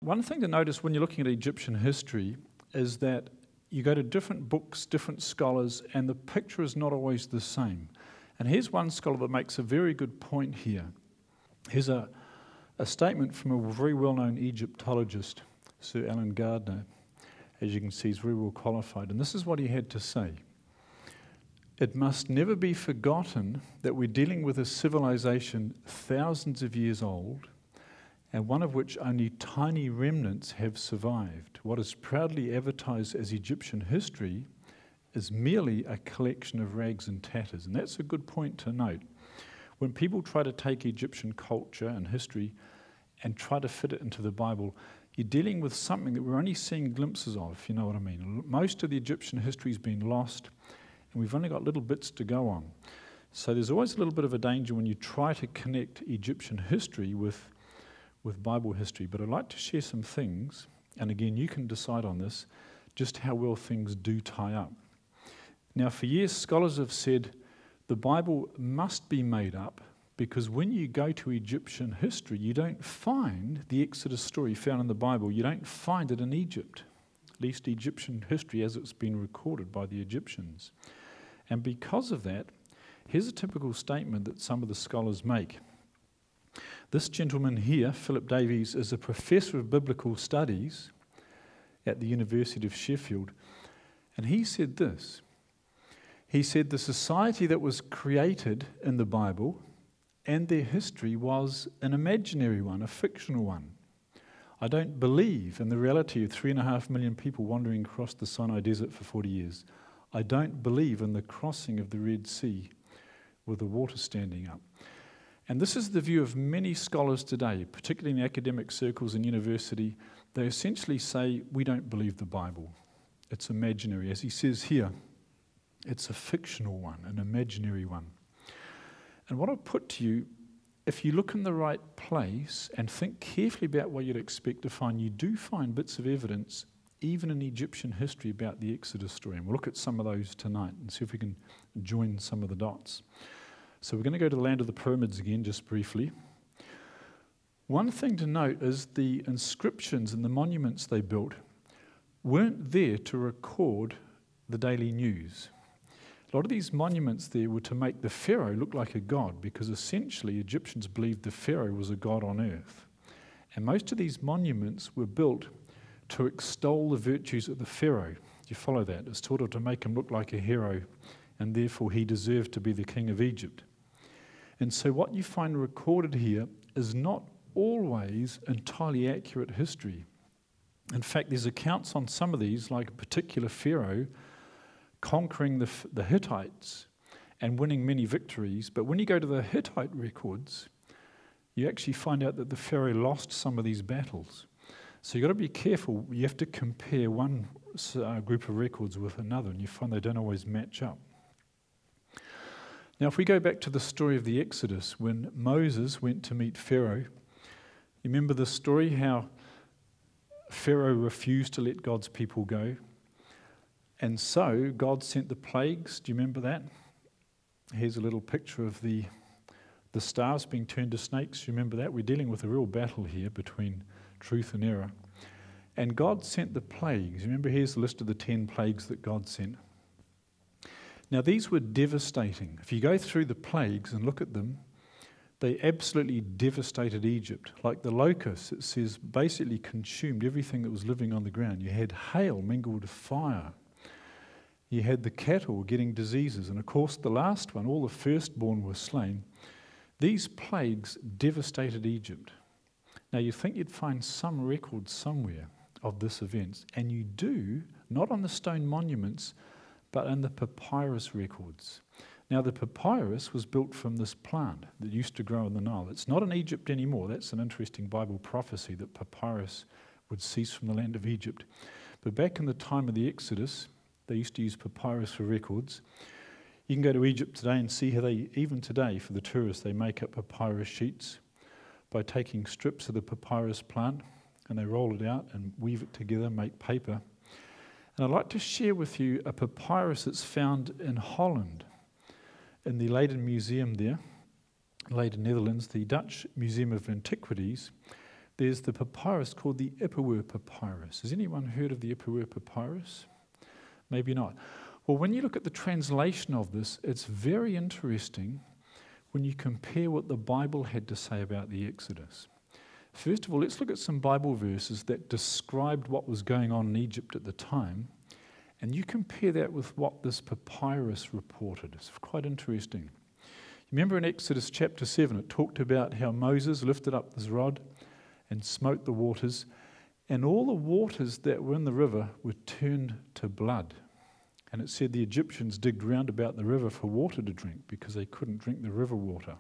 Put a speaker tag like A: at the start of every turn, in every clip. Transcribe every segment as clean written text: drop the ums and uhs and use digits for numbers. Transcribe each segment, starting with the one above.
A: one thing to notice when you're looking at Egyptian history is that you go to different books, different scholars, and the picture is not always the same. And here's one scholar that makes a very good point here. Here's a statement from a very well-known Egyptologist, Sir Alan Gardner. As you can see, he's very well qualified. And this is what he had to say. It must never be forgotten that we're dealing with a civilization thousands of years old, and one of which only tiny remnants have survived. What is proudly advertised as Egyptian history is merely a collection of rags and tatters. And that's a good point to note. When people try to take Egyptian culture and history and try to fit it into the Bible, you're dealing with something that we're only seeing glimpses of, if you know what I mean. Most of the Egyptian history has been lost, and we've only got little bits to go on. So there's always a little bit of a danger when you try to connect Egyptian history with Bible history. But I'd like to share some things, and again, you can decide on this, just how well things do tie up. Now, for years, scholars have said the Bible must be made up because when you go to Egyptian history, you don't find the Exodus story found in the Bible. You don't find it in Egypt, at least Egyptian history as it's been recorded by the Egyptians. And because of that, here's a typical statement that some of the scholars make. This gentleman here, Philip Davies, is a professor of biblical studies at the University of Sheffield, and he said this. He said the society that was created in the Bible and their history was an imaginary one, a fictional one. I don't believe in the reality of 3.5 million people wandering across the Sinai Desert for 40 years. I don't believe in the crossing of the Red Sea with the water standing up. And this is the view of many scholars today, particularly in academic circles and university. They essentially say, we don't believe the Bible. It's imaginary. As he says here, it's a fictional one, an imaginary one. And what I'll put to you, if you look in the right place and think carefully about what you'd expect to find, you do find bits of evidence, even in Egyptian history, about the Exodus story. And we'll look at some of those tonight and see if we can join some of the dots. So we're going to go to the land of the pyramids again, just briefly. One thing to note is the inscriptions and the monuments they built weren't there to record the daily news. A lot of these monuments there were to make the Pharaoh look like a god, because essentially Egyptians believed the Pharaoh was a god on earth. And most of these monuments were built to extol the virtues of the Pharaoh. Do you follow that? It's sort of to make him look like a hero, and therefore he deserved to be the king of Egypt. And so what you find recorded here is not always entirely accurate history. In fact, there's accounts on some of these, like a particular Pharaoh conquering the Hittites and winning many victories. But when you go to the Hittite records, you actually find out that the Pharaoh lost some of these battles. So you've got to be careful. You have to compare one group of records with another, and you find they don't always match up. Now, if we go back to the story of the Exodus, when Moses went to meet Pharaoh, you remember the story how Pharaoh refused to let God's people go? And so God sent the plagues. Do you remember that? Here's a little picture of the stars being turned to snakes. Do you remember that? We're dealing with a real battle here between truth and error. And God sent the plagues. Remember, here's the list of the 10 plagues that God sent. Now, these were devastating. If you go through the plagues and look at them, they absolutely devastated Egypt. Like the locusts, it says, basically consumed everything that was living on the ground. You had hail mingled with fire. You had the cattle getting diseases. And of course, the last one, all the firstborn were slain. These plagues devastated Egypt. Now, you think you'd find some record somewhere of this event, and you do, not on the stone monuments, but in the papyrus records. Now, the papyrus was built from this plant that used to grow in the Nile. It's not in Egypt anymore. That's an interesting Bible prophecy, that papyrus would cease from the land of Egypt. But back in the time of the Exodus, they used to use papyrus for records. You can go to Egypt today and see how they, even today, for the tourists, they make up papyrus sheets by taking strips of the papyrus plant, and they roll it out and weave it together, make paper. And I'd like to share with you a papyrus that's found in Holland, in the Leiden Museum there, Leiden, Netherlands, the Dutch Museum of Antiquities. There's the papyrus called the Ipuwer papyrus. Has anyone heard of the Ipuwer papyrus? Maybe not. Well, when you look at the translation of this, it's very interesting when you compare what the Bible had to say about the Exodus. First of all, let's look at some Bible verses that described what was going on in Egypt at the time, and you compare that with what this papyrus reported. It's quite interesting. Remember in Exodus chapter 7, it talked about how Moses lifted up this rod and smote the waters, and all the waters that were in the river were turned to blood. And it said the Egyptians digged round about the river for water to drink because they couldn't drink the river water.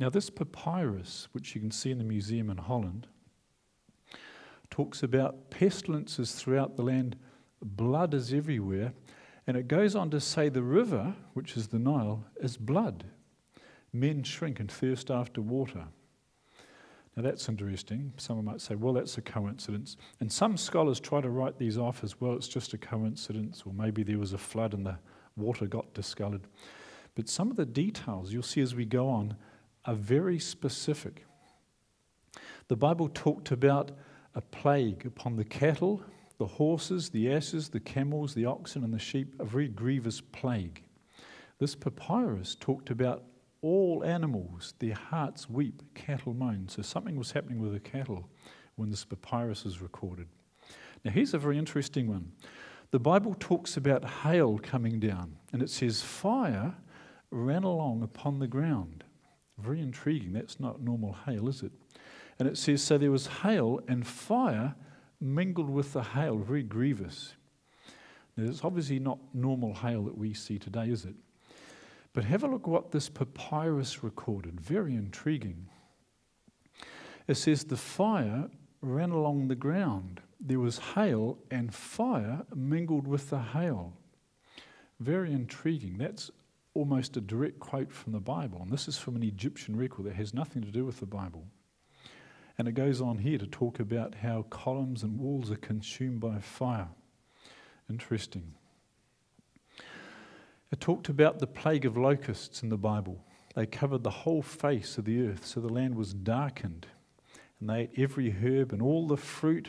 A: Now this papyrus, which you can see in the museum in Holland, talks about pestilences throughout the land, blood is everywhere, and it goes on to say the river, which is the Nile, is blood. Men shrink and thirst after water. Now that's interesting. Someone might say, well, that's a coincidence. And some scholars try to write these off as, well, it's just a coincidence, or maybe there was a flood and the water got discoloured. But some of the details you'll see as we go on are very specific. The Bible talked about a plague upon the cattle, the horses, the asses, the camels, the oxen, and the sheep, a very grievous plague. This papyrus talked about all animals, their hearts weep, cattle moan. So something was happening with the cattle when this papyrus is recorded. Now here's a very interesting one. The Bible talks about hail coming down, and it says fire ran along upon the ground. Very intriguing. That's not normal hail, is it? And it says, so there was hail and fire mingled with the hail, very grievous. Now it's obviously not normal hail that we see today, is it? But have a look at what this papyrus recorded. Very intriguing. It says the fire ran along the ground. There was hail and fire mingled with the hail. Very intriguing. That's almost a direct quote from the Bible. And this is from an Egyptian record that has nothing to do with the Bible. And it goes on here to talk about how columns and walls are consumed by fire. Interesting. It talked about the plague of locusts in the Bible. They covered the whole face of the earth, so the land was darkened. And they ate every herb and all the fruit.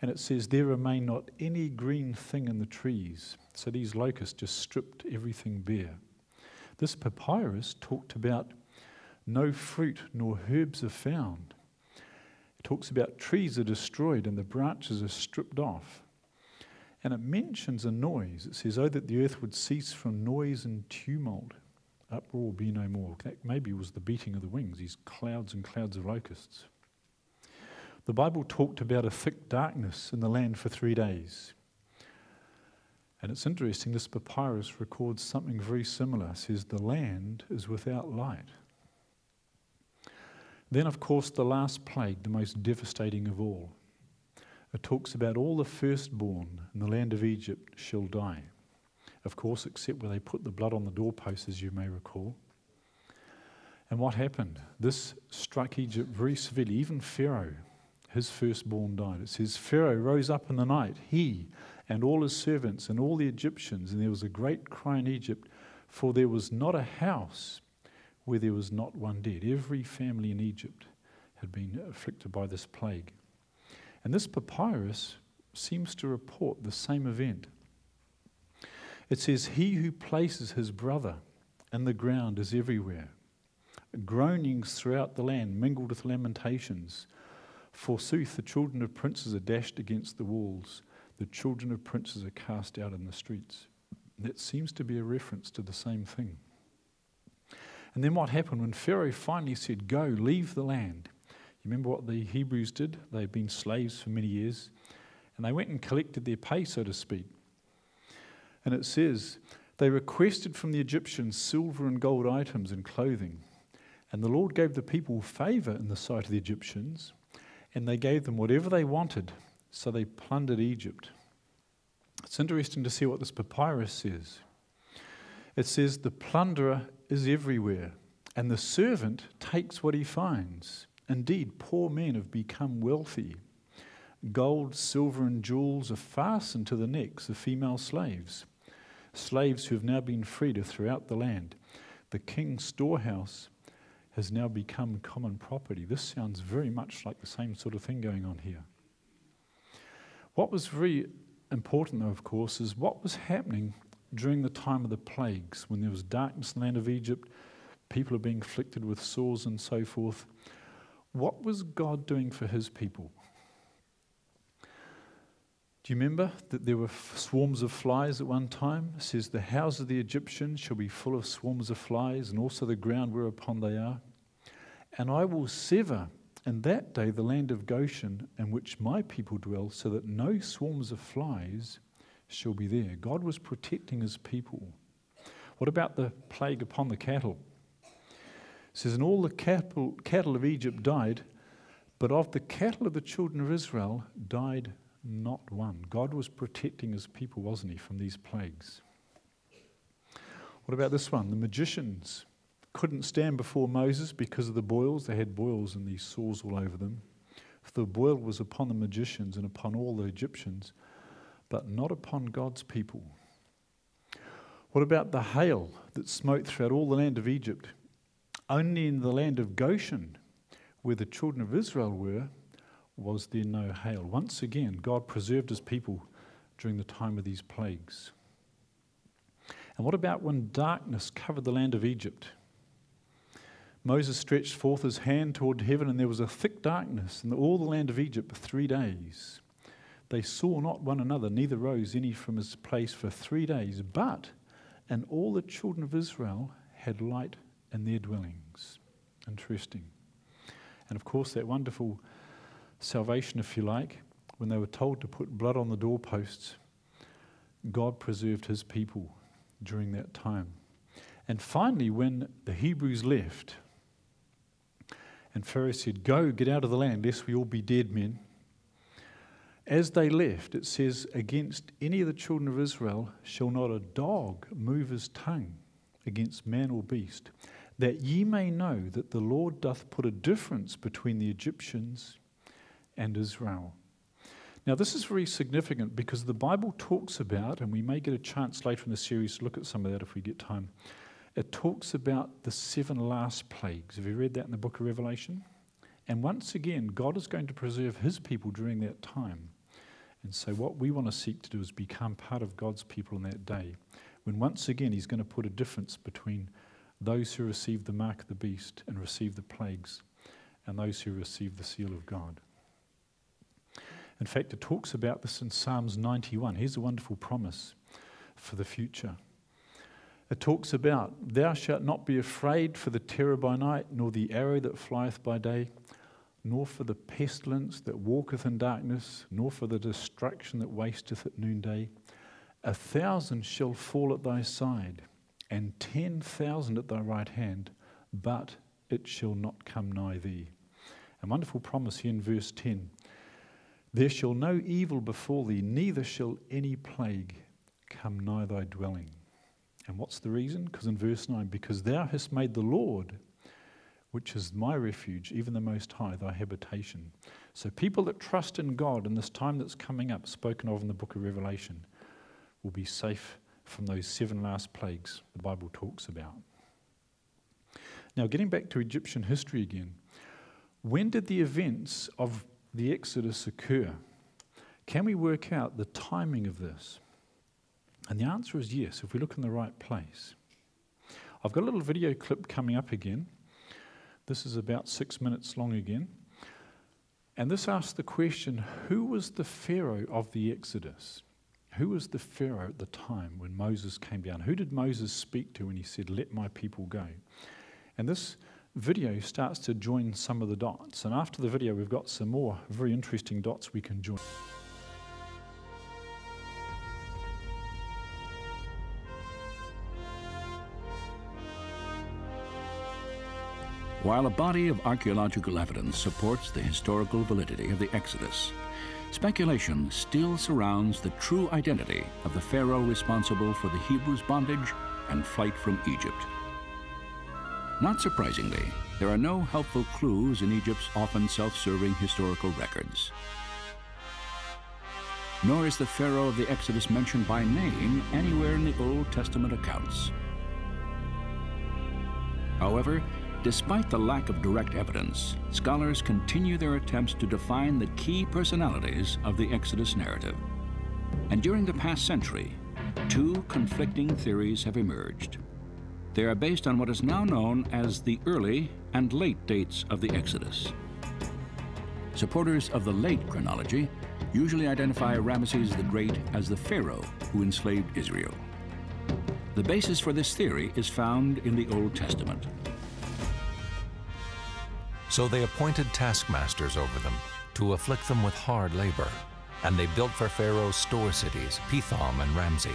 A: And it says, there remained not any green thing in the trees. So these locusts just stripped everything bare. This papyrus talked about no fruit nor herbs are found. It talks about trees are destroyed and the branches are stripped off. And it mentions a noise. It says, oh, that the earth would cease from noise and tumult. Uproar be no more. That maybe was the beating of the wings, these clouds and clouds of locusts. The Bible talked about a thick darkness in the land for 3 days. And it's interesting, this papyrus records something very similar. It says, the land is without light. Then, of course, the last plague, the most devastating of all. It talks about all the firstborn in the land of Egypt shall die. Of course, except where they put the blood on the doorposts, as you may recall. And what happened? This struck Egypt very severely. Even Pharaoh, his firstborn died. It says, Pharaoh rose up in the night, he and all his servants and all the Egyptians, and there was a great cry in Egypt, for there was not a house where there was not one dead. Every family in Egypt had been afflicted by this plague. And this papyrus seems to report the same event. It says, he who places his brother in the ground is everywhere. Groanings throughout the land mingled with lamentations. Forsooth, the children of princes are dashed against the walls. The children of princes are cast out in the streets. That seems to be a reference to the same thing. And then what happened when Pharaoh finally said, go, leave the land? You remember what the Hebrews did? They'd been slaves for many years. And they went and collected their pay, so to speak. And it says, they requested from the Egyptians silver and gold items and clothing. And the Lord gave the people favour in the sight of the Egyptians. And they gave them whatever they wanted. So they plundered Egypt. It's interesting to see what this papyrus says. It says, the plunderer is everywhere, and the servant takes what he finds. Indeed, poor men have become wealthy. Gold, silver, and jewels are fastened to the necks of female slaves. Slaves who have now been freed are throughout the land. The king's storehouse has now become common property. This sounds very much like the same sort of thing going on here. What was very important, though, of course, is what was happening during the time of the plagues, when there was darkness in the land of Egypt, people are being afflicted with sores and so forth. What was God doing for his people? Do you remember that there were swarms of flies at one time? It says, the houses of the Egyptians shall be full of swarms of flies, and also the ground whereupon they are. And I will sever in that day the land of Goshen, in which my people dwell, so that no swarms of flies shall be there. God was protecting his people. What about the plague upon the cattle? It says, and all the cattle of Egypt died, but of the cattle of the children of Israel died not one. God was protecting his people, wasn't he, from these plagues? What about this one? The magicians couldn't stand before Moses because of the boils. They had boils and these sores all over them. The boil was upon the magicians and upon all the Egyptians, but not upon God's people. What about the hail that smote throughout all the land of Egypt? Only in the land of Goshen, where the children of Israel were, was there no hail. Once again, God preserved his people during the time of these plagues. And what about when darkness covered the land of Egypt? Moses stretched forth his hand toward heaven, and there was a thick darkness in all the land of Egypt for 3 days. They saw not one another, neither rose any from his place for 3 days. But and all the children of Israel had light in their dwellings. Interesting. And of course, that wonderful salvation, if you like, when they were told to put blood on the doorposts, God preserved his people during that time. And finally, when the Hebrews left, and Pharaoh said, go, get out of the land, lest we all be dead men. As they left, it says, against any of the children of Israel shall not a dog move his tongue against man or beast, that ye may know that the Lord doth put a difference between the Egyptians and Israel. Now, this is very significant because the Bible talks about, and we may get a chance later in the series to look at some of that if we get time, it talks about the 7 last plagues. Have you read that in the book of Revelation? And once again, God is going to preserve his people during that time. And so what we want to seek to do is become part of God's people in that day, when once again he's going to put a difference between those who receive the mark of the beast and receive the plagues, and those who receive the seal of God. In fact, it talks about this in Psalms 91. Here's a wonderful promise for the future. It talks about, thou shalt not be afraid for the terror by night, nor the arrow that flieth by day, nor for the pestilence that walketh in darkness, nor for the destruction that wasteth at noonday. 1,000 shall fall at thy side, and 10,000 at thy right hand, but it shall not come nigh thee. A wonderful promise here in verse 10. There shall no evil befall thee, neither shall any plague come nigh thy dwelling. And what's the reason? Because in verse 9, because thou hast made the Lord, which is my refuge, even the Most High, thy habitation. So people that trust in God in this time that's coming up, spoken of in the book of Revelation, will be safe from those 7 last plagues the Bible talks about. Now, getting back to Egyptian history again, when did the events of the Exodus occur? Can we work out the timing of this? And the answer is yes, if we look in the right place. I've got a little video clip coming up again. This is about 6 minutes long again. And this asks the question, who was the Pharaoh of the Exodus? Who was the Pharaoh at the time when Moses came down? Who did Moses speak to when he said, let my people go? And this video starts to join some of the dots. And after the video, we've got some more very interesting dots we can join.
B: While a body of archaeological evidence supports the historical validity of the Exodus, speculation still surrounds the true identity of the Pharaoh responsible for the Hebrews' bondage and flight from Egypt. Not surprisingly, there are no helpful clues in Egypt's often self-serving historical records. Nor is the Pharaoh of the Exodus mentioned by name anywhere in the Old Testament accounts. However, Despite the lack of direct evidence, scholars continue their attempts to define the key personalities of the Exodus narrative. And during the past century, two conflicting theories have emerged. They are based on what is now known as the early and late dates of the Exodus. Supporters of the late chronology usually identify Ramesses the Great as the pharaoh who enslaved Israel. The basis for this theory is found in the Old Testament.
C: So they appointed taskmasters over them to afflict them with hard labor, and they built for Pharaoh store cities, Pithom and Ramses.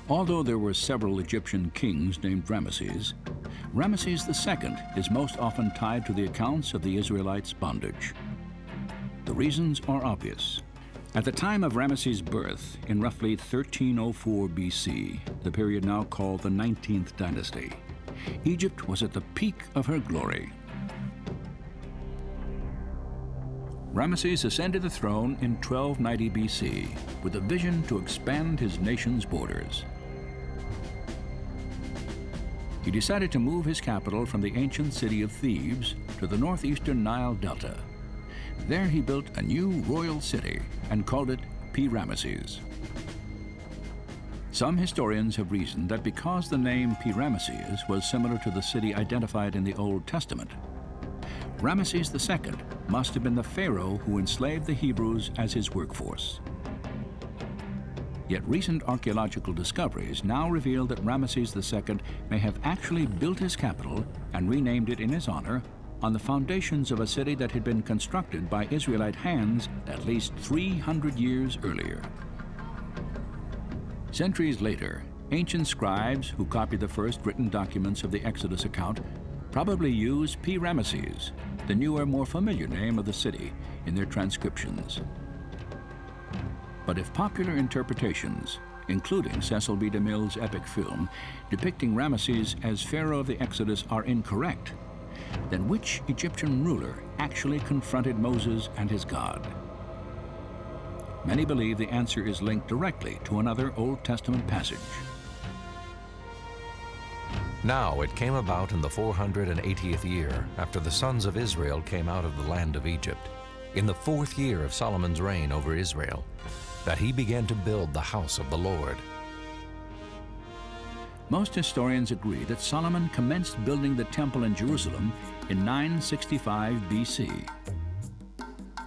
B: Although there were several Egyptian kings named Ramesses, Ramesses II is most often tied to the accounts of the Israelites' bondage. The reasons are obvious. At the time of Ramesses' birth, in roughly 1304 BC, the period now called the 19th dynasty, Egypt was at the peak of her glory. Ramesses ascended the throne in 1290 BC with a vision to expand his nation's borders. He decided to move his capital from the ancient city of Thebes to the northeastern Nile Delta. There he built a new royal city and called it Pi-Ramesses. Some historians have reasoned that because the name Pi-Ramesses was similar to the city identified in the Old Testament, Ramesses II must have been the pharaoh who enslaved the Hebrews as his workforce. Yet recent archaeological discoveries now reveal that Ramesses II may have actually built his capital and renamed it in his honor on the foundations of a city that had been constructed by Israelite hands at least 300 years earlier. Centuries later, ancient scribes who copied the first written documents of the Exodus account probably used Pi-Ramesses, the newer, more familiar name of the city, in their transcriptions. But if popular interpretations, including Cecil B. DeMille's epic film, depicting Ramesses as pharaoh of the Exodus are incorrect, then which Egyptian ruler actually confronted Moses and his God? Many believe the answer is linked directly to another Old Testament passage.
C: Now it came about in the 480th year, after the sons of Israel came out of the land of Egypt, in the 4th year of Solomon's reign over Israel, that he began to build the house of the Lord.
B: Most historians agree that Solomon commenced building the temple in Jerusalem in 965 BC.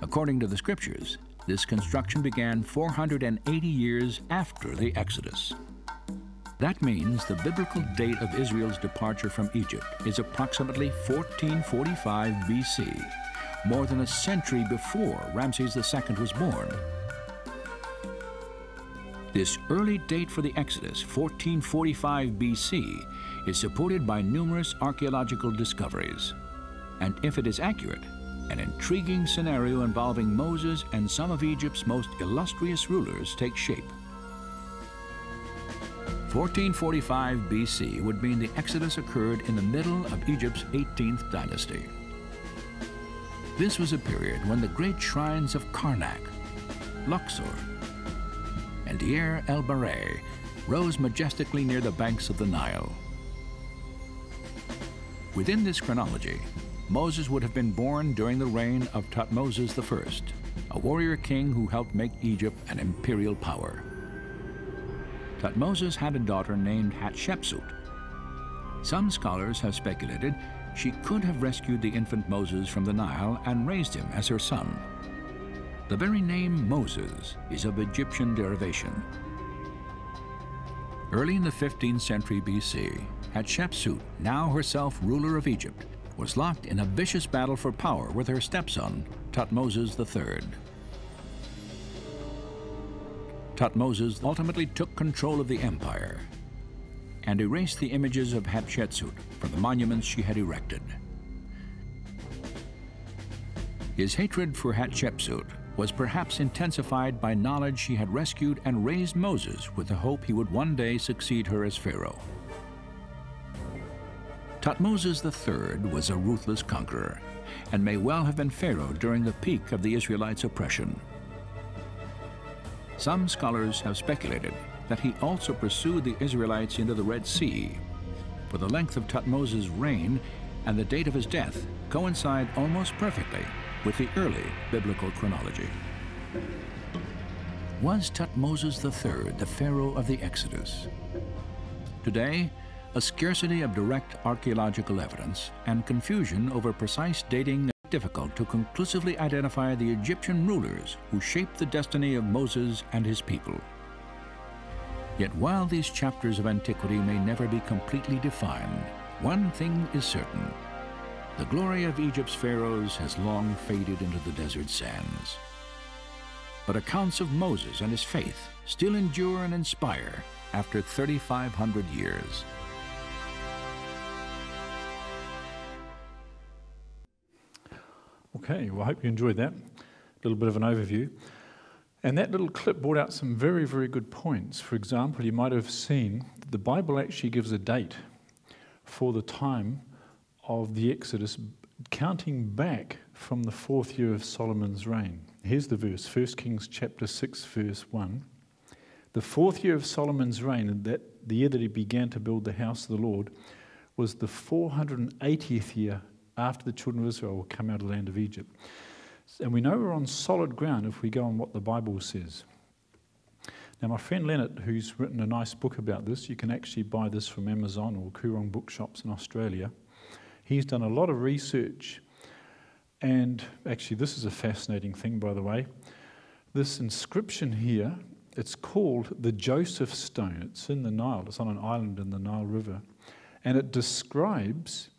B: According to the scriptures, this construction began 480 years after the Exodus. That means the biblical date of Israel's departure from Egypt is approximately 1445 BC, more than a century before Ramses II was born. This early date for the Exodus, 1445 BC, is supported by numerous archaeological discoveries. And if it is accurate, an intriguing scenario involving Moses and some of Egypt's most illustrious rulers takes shape. 1445 BC would mean the Exodus occurred in the middle of Egypt's 18th dynasty. This was a period when the great shrines of Karnak, Luxor, and Deir el-Bahari rose majestically near the banks of the Nile. Within this chronology, Moses would have been born during the reign of Thutmose I, a warrior king who helped make Egypt an imperial power. Thutmose had a daughter named Hatshepsut. Some scholars have speculated she could have rescued the infant Moses from the Nile and raised him as her son. The very name Moses is of Egyptian derivation. Early in the 15th century BC, Hatshepsut, now herself ruler of Egypt, was locked in a vicious battle for power with her stepson, Thutmose III. Thutmose ultimately took control of the empire and erased the images of Hatshepsut from the monuments she had erected. His hatred for Hatshepsut was perhaps intensified by knowledge she had rescued and raised Moses with the hope he would one day succeed her as pharaoh. Thutmose III was a ruthless conqueror and may well have been pharaoh during the peak of the Israelites' oppression. Some scholars have speculated that he also pursued the Israelites into the Red Sea, for the length of Thutmose' reign and the date of his death coincide almost perfectly with the early biblical chronology. Was Thutmose III the pharaoh of the Exodus? Today, a scarcity of direct archaeological evidence and confusion over precise dating make it difficult to conclusively identify the Egyptian rulers who shaped the destiny of Moses and his people. Yet while these chapters of antiquity may never be completely defined, one thing is certain: the glory of Egypt's pharaohs has long faded into the desert sands. But accounts of Moses and his faith still endure and inspire after 3,500 years.
A: Okay, well, I hope you enjoyed that. A little bit of an overview. And that little clip brought out some very, very good points. For example, you might have seen that the Bible actually gives a date for the time of the Exodus, counting back from the 4th year of Solomon's reign. Here's the verse, 1 Kings chapter 6, verse 1. The 4th year of Solomon's reign, and that the year that he began to build the house of the Lord, was the 480th year after the children of Israel will come out of the land of Egypt. And we know we're on solid ground if we go on what the Bible says. Now, my friend Leonard, who's written a nice book about this, you can actually buy this from Amazon or Koorong bookshops in Australia. He's done a lot of research, and actually this is a fascinating thing, by the way. This inscription here, it's called the Joseph Stone. It's in the Nile. It's on an island in the Nile River. And it describes,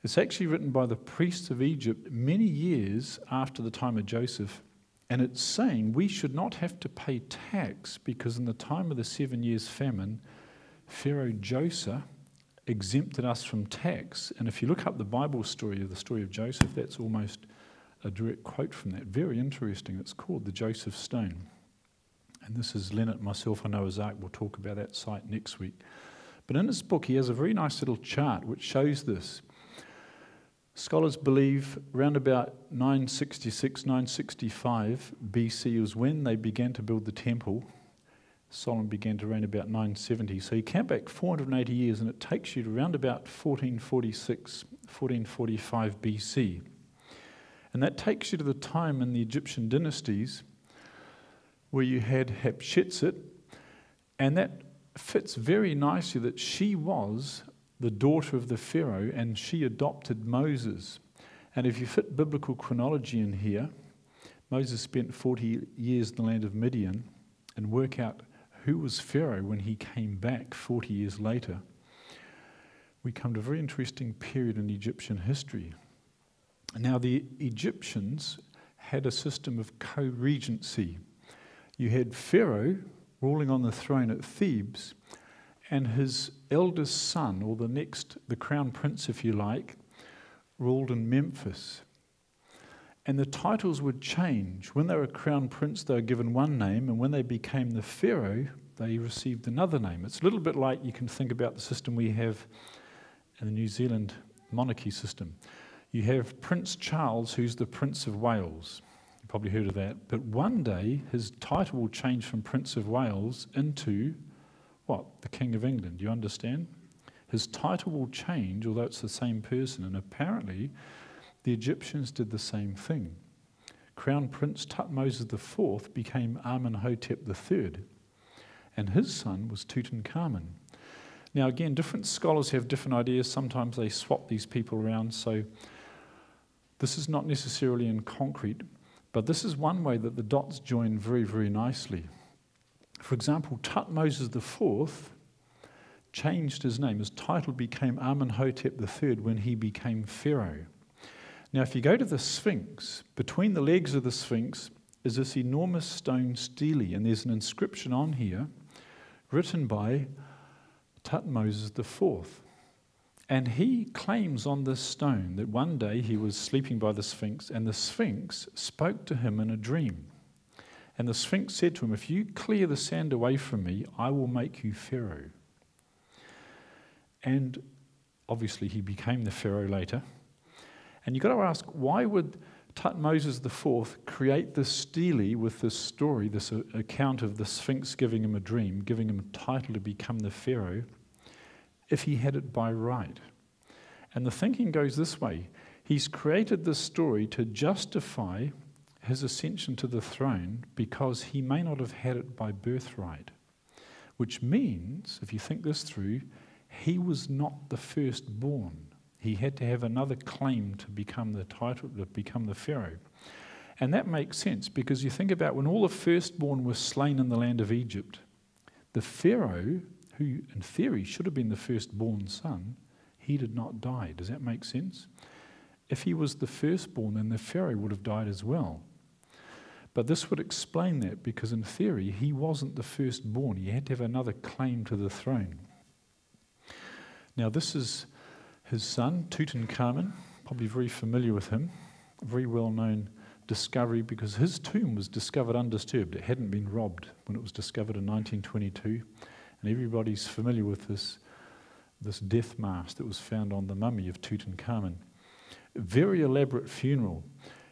A: it's actually written by the priests of Egypt many years after the time of Joseph, and it's saying we should not have to pay tax because in the time of the 7 years famine, Pharaoh Joseph exempted us from tax. And if you look up the Bible story of the story of Joseph, that's almost a direct quote from that. Very interesting. It's called the Joseph Stone. And this is Leonard, myself, and Noah's Ark. We'll talk about that site next week. But in his book, he has a very nice little chart which shows this. Scholars believe around about 966, 965 BC was when they began to build the temple. Solomon began to reign about 970. So you count back 480 years and it takes you to around about 1446, 1445 BC. And that takes you to the time in the Egyptian dynasties where you had Hatshepsut, and that fits very nicely that she was the daughter of the Pharaoh, and she adopted Moses. And if you fit biblical chronology in here, Moses spent 40 years in the land of Midian, and work out who was Pharaoh when he came back 40 years later, we come to a very interesting period in Egyptian history. Now, the Egyptians had a system of co-regency. You had Pharaoh ruling on the throne at Thebes, and his eldest son, or the crown prince, if you like, ruled in Memphis. And the titles would change. When they were crown prince, they were given one name, and when they became the pharaoh, they received another name. It's a little bit like you can think about the system we have in the New Zealand monarchy system. You have Prince Charles, who's the Prince of Wales. You've probably heard of that. But one day, his title will change from Prince of Wales into what? The King of England. Do you understand? His title will change, although it's the same person. And apparently, the Egyptians did the same thing. Crown Prince Thutmose IV became Amenhotep III, and his son was Tutankhamun. Now again, different scholars have different ideas. Sometimes they swap these people around, so this is not necessarily in concrete, but this is one way that the dots join very, very nicely. For example, Thutmose IV changed his name. His title became Amenhotep III when he became Pharaoh. Now, if you go to the Sphinx, between the legs of the Sphinx is this enormous stone stele, and there's an inscription on here written by Thutmose IV. And he claims on this stone that one day he was sleeping by the Sphinx, and the Sphinx spoke to him in a dream. And the Sphinx said to him, "If you clear the sand away from me, I will make you Pharaoh." And obviously he became the Pharaoh later. And you've got to ask, why would Thutmose IV create this stele with this story, this account of the Sphinx giving him a dream, giving him a title to become the Pharaoh? if he had it by right. And the thinking goes this way. He's created this story to justify his ascension to the throne because he may not have had it by birthright. Which means, if you think this through, he was not the firstborn. He had to have another claim to become the title, to become the Pharaoh. And that makes sense because you think about when all the firstborn were slain in the land of Egypt, the Pharaoh, who in theory should have been the firstborn son, he did not die. Does that make sense? If he was the firstborn, then the Pharaoh would have died as well. But this would explain that because in theory he wasn't the firstborn. He had to have another claim to the throne. Now this is his son, Tutankhamun, probably very familiar with him, a very well-known discovery because his tomb was discovered undisturbed. It hadn't been robbed when it was discovered in 1922. And everybody's familiar with this death mask that was found on the mummy of Tutankhamun. A very elaborate funeral.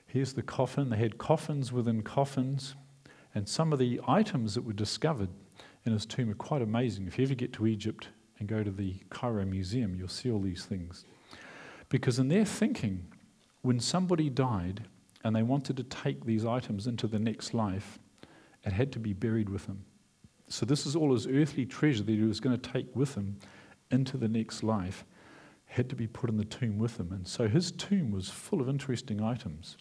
A: Here's the coffin. They had coffins within coffins. And some of the items that were discovered in his tomb are quite amazing. If you ever get to Egypt and go to the Cairo Museum, you'll see all these things. Because in their thinking, when somebody died and they wanted to take these items into the next life, it had to be buried with them. So this is all his earthly treasure that he was going to take with him into the next life, had to be put in the tomb with him. And so his tomb was full of interesting items.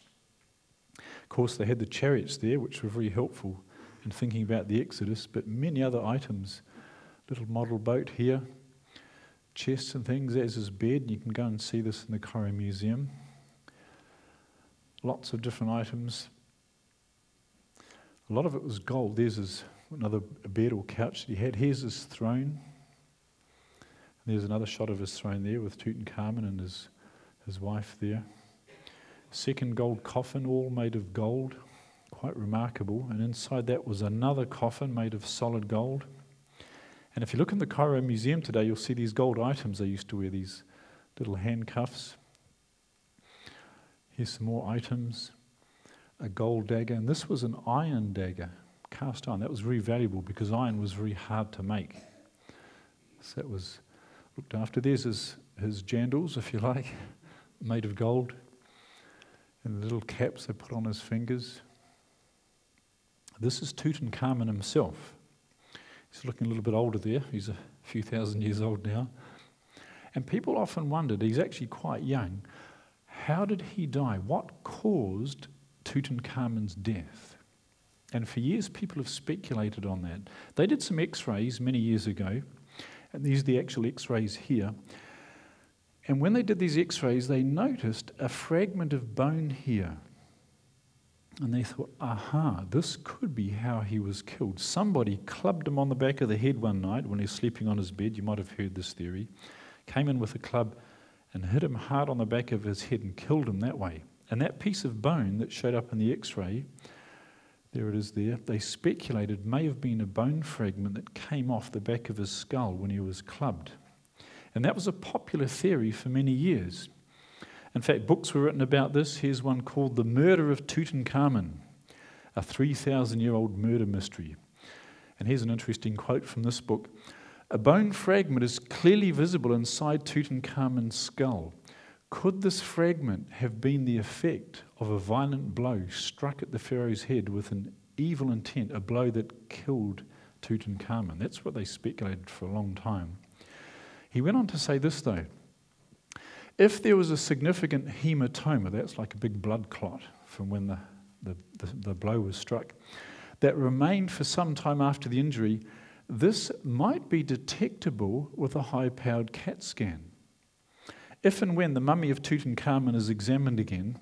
A: Of course, they had the chariots there, which were very helpful in thinking about the Exodus, but many other items. Little model boat here, chests and things, as his bed. You can go and see this in the Cairo Museum. Lots of different items. A lot of it was gold. There's another bed or couch that he had. Here's his throne. There's another shot of his throne there with Tutankhamun and his wife there. Second gold coffin, all made of gold. Quite remarkable. And inside that was another coffin made of solid gold. And if you look in the Cairo Museum today, you'll see these gold items they used to wear, these little handcuffs. Here's some more items. A gold dagger. And this was an iron dagger, cast iron. That was very valuable because iron was very hard to make. So that was looked after. There's his jandals, if you like, made of gold. And the little caps they put on his fingers. This is Tutankhamun himself. He's looking a little bit older there. He's a few thousand years old now. And people often wondered, he's actually quite young, how did he die? What caused Tutankhamun's death? And for years people have speculated on that. They did some x-rays many years ago, and these are the actual x-rays here. And when they did these x-rays, they noticed a fragment of bone here. And they thought, aha, this could be how he was killed. Somebody clubbed him on the back of the head one night when he was sleeping on his bed. You might have heard this theory. Came in with a club and hit him hard on the back of his head and killed him that way. And that piece of bone that showed up in the x-ray, there it is there, they speculated may have been a bone fragment that came off the back of his skull when he was clubbed. And that was a popular theory for many years. In fact, books were written about this. Here's one called The Murder of Tutankhamun, a 3,000-year-old murder mystery. And here's an interesting quote from this book. A bone fragment is clearly visible inside Tutankhamun's skull. Could this fragment have been the effect of a violent blow struck at the pharaoh's head with an evil intent, a blow that killed Tutankhamun? That's what they speculated for a long time. He went on to say this, though. If there was a significant hematoma, that's like a big blood clot from when the blow was struck, that remained for some time after the injury, this might be detectable with a high-powered CAT scan. If and when the mummy of Tutankhamun is examined again,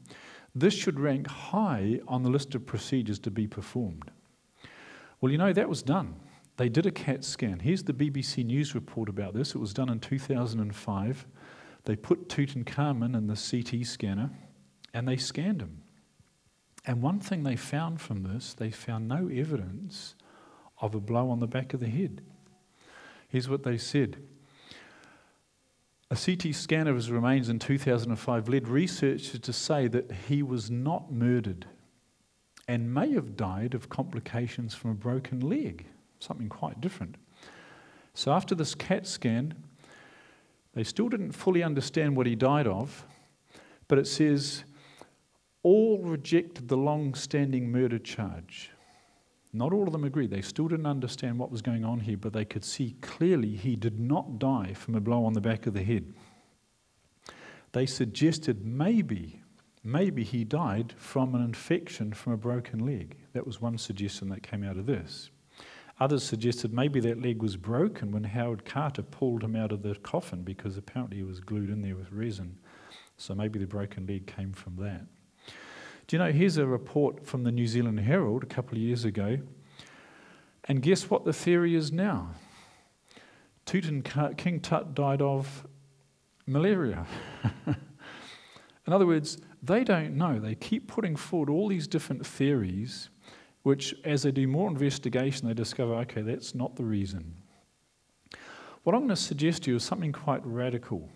A: this should rank high on the list of procedures to be performed. Well, you know, that was done. They did a CAT scan. Here's the BBC News report about this. It was done in 2005. They put Tutankhamun in the CT scanner and they scanned him. And one thing they found from this, they found no evidence of a blow on the back of the head. Here's what they said. A CT scan of his remains in 2005 led researchers to say that he was not murdered and may have died of complications from a broken leg, something quite different. So after this CAT scan, They still didn't fully understand what he died of, but it says, all rejected the long-standing murder charge. Not all of them agreed. They still didn't understand what was going on here, but they could see clearly he did not die from a blow on the back of the head. They suggested maybe he died from an infection from a broken leg. That was one suggestion that came out of this. Others suggested maybe that leg was broken when Howard Carter pulled him out of the coffin, because apparently he was glued in there with resin. So maybe the broken leg came from that. Do you know, here's a report from the New Zealand Herald a couple of years ago. And guess what the theory is now? King Tut died of malaria. In other words, they don't know. They keep putting forward all these different theories, which, as they do more investigation, they discover, okay, that's not the reason. What I'm going to suggest to you is something quite radical,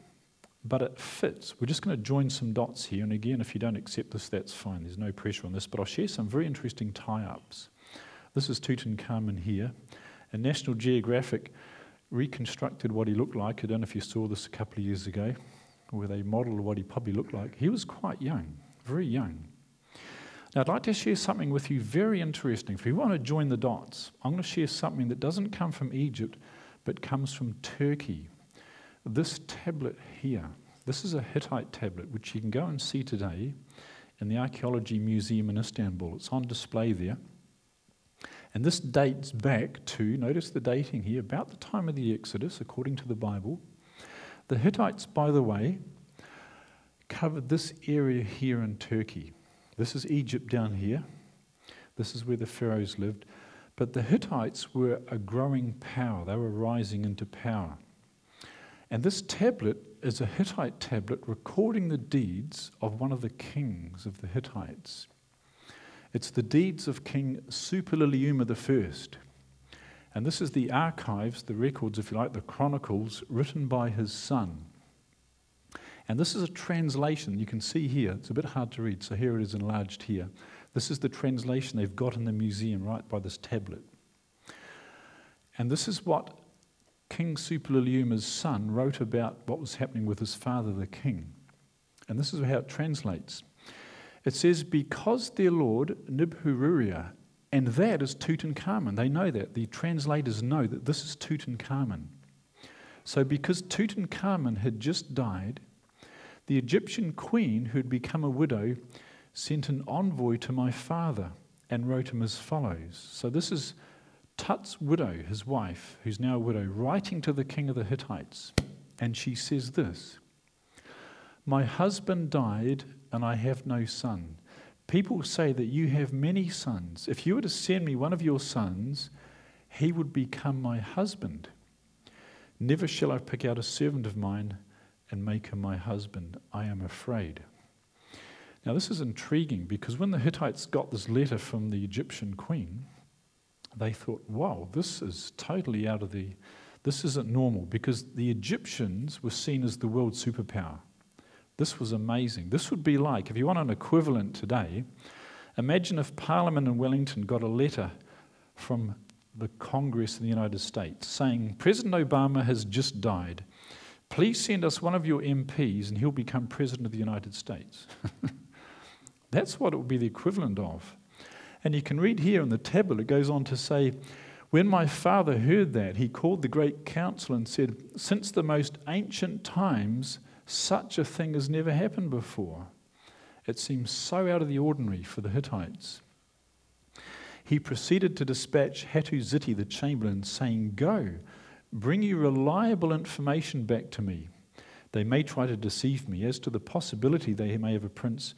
A: but it fits. We're just going to join some dots here, and again, if you don't accept this, that's fine. There's no pressure on this, but I'll share some very interesting tie-ups. This is Tutankhamun here, and National Geographic reconstructed what he looked like. I don't know if you saw this a couple of years ago, where they modelled what he probably looked like. He was quite young, very young. Now, I'd like to share something with you very interesting. If you want to join the dots, I'm going to share something that doesn't come from Egypt, but comes from Turkey. This tablet here, this is a Hittite tablet, which you can go and see today in the Archaeology Museum in Istanbul. It's on display there. And this dates back to, notice the dating here, about the time of the Exodus, according to the Bible. The Hittites, by the way, covered this area here in Turkey. This is Egypt down here. This is where the pharaohs lived. But the Hittites were a growing power. They were rising into power. And this tablet is a Hittite tablet recording the deeds of one of the kings of the Hittites. It's the deeds of King Suppiluliuma I. And this is the archives, the records, if you like, the chronicles, written by his son. And this is a translation. You can see here, it's a bit hard to read, so here it is enlarged here. This is the translation they've got in the museum right by this tablet. And this is what King Suppiluliuma's son wrote about what was happening with his father, the king. And this is how it translates. It says, because their lord, Nibhururiya, and that is Tutankhamun. They know that. The translators know that this is Tutankhamun. So because Tutankhamun had just died, the Egyptian queen, who had become a widow, sent an envoy to my father and wrote him as follows. So this is Tut's widow, his wife, who's now a widow, writing to the king of the Hittites. And she says this, my husband died and I have no son. People say that you have many sons. If you were to send me one of your sons, he would become my husband. Never shall I pick out a servant of mine and make him my husband. I am afraid. Now this is intriguing, because when the Hittites got this letter from the Egyptian queen, they thought, wow, this is totally out of the... This isn't normal, because the Egyptians were seen as the world superpower. This was amazing. This would be like, if you want an equivalent today, imagine if Parliament in Wellington got a letter from the Congress in the United States saying, President Obama has just died. Please send us one of your MPs and he'll become President of the United States. That's what it would be the equivalent of. And you can read here in the tablet, it goes on to say, when my father heard that, he called the great council and said, since the most ancient times, such a thing has never happened before. It seems so out of the ordinary for the Hittites. He proceeded to dispatch Hattusili the chamberlain, saying, go, bring you reliable information back to me. They may try to deceive me. As to the possibility they may have a prince,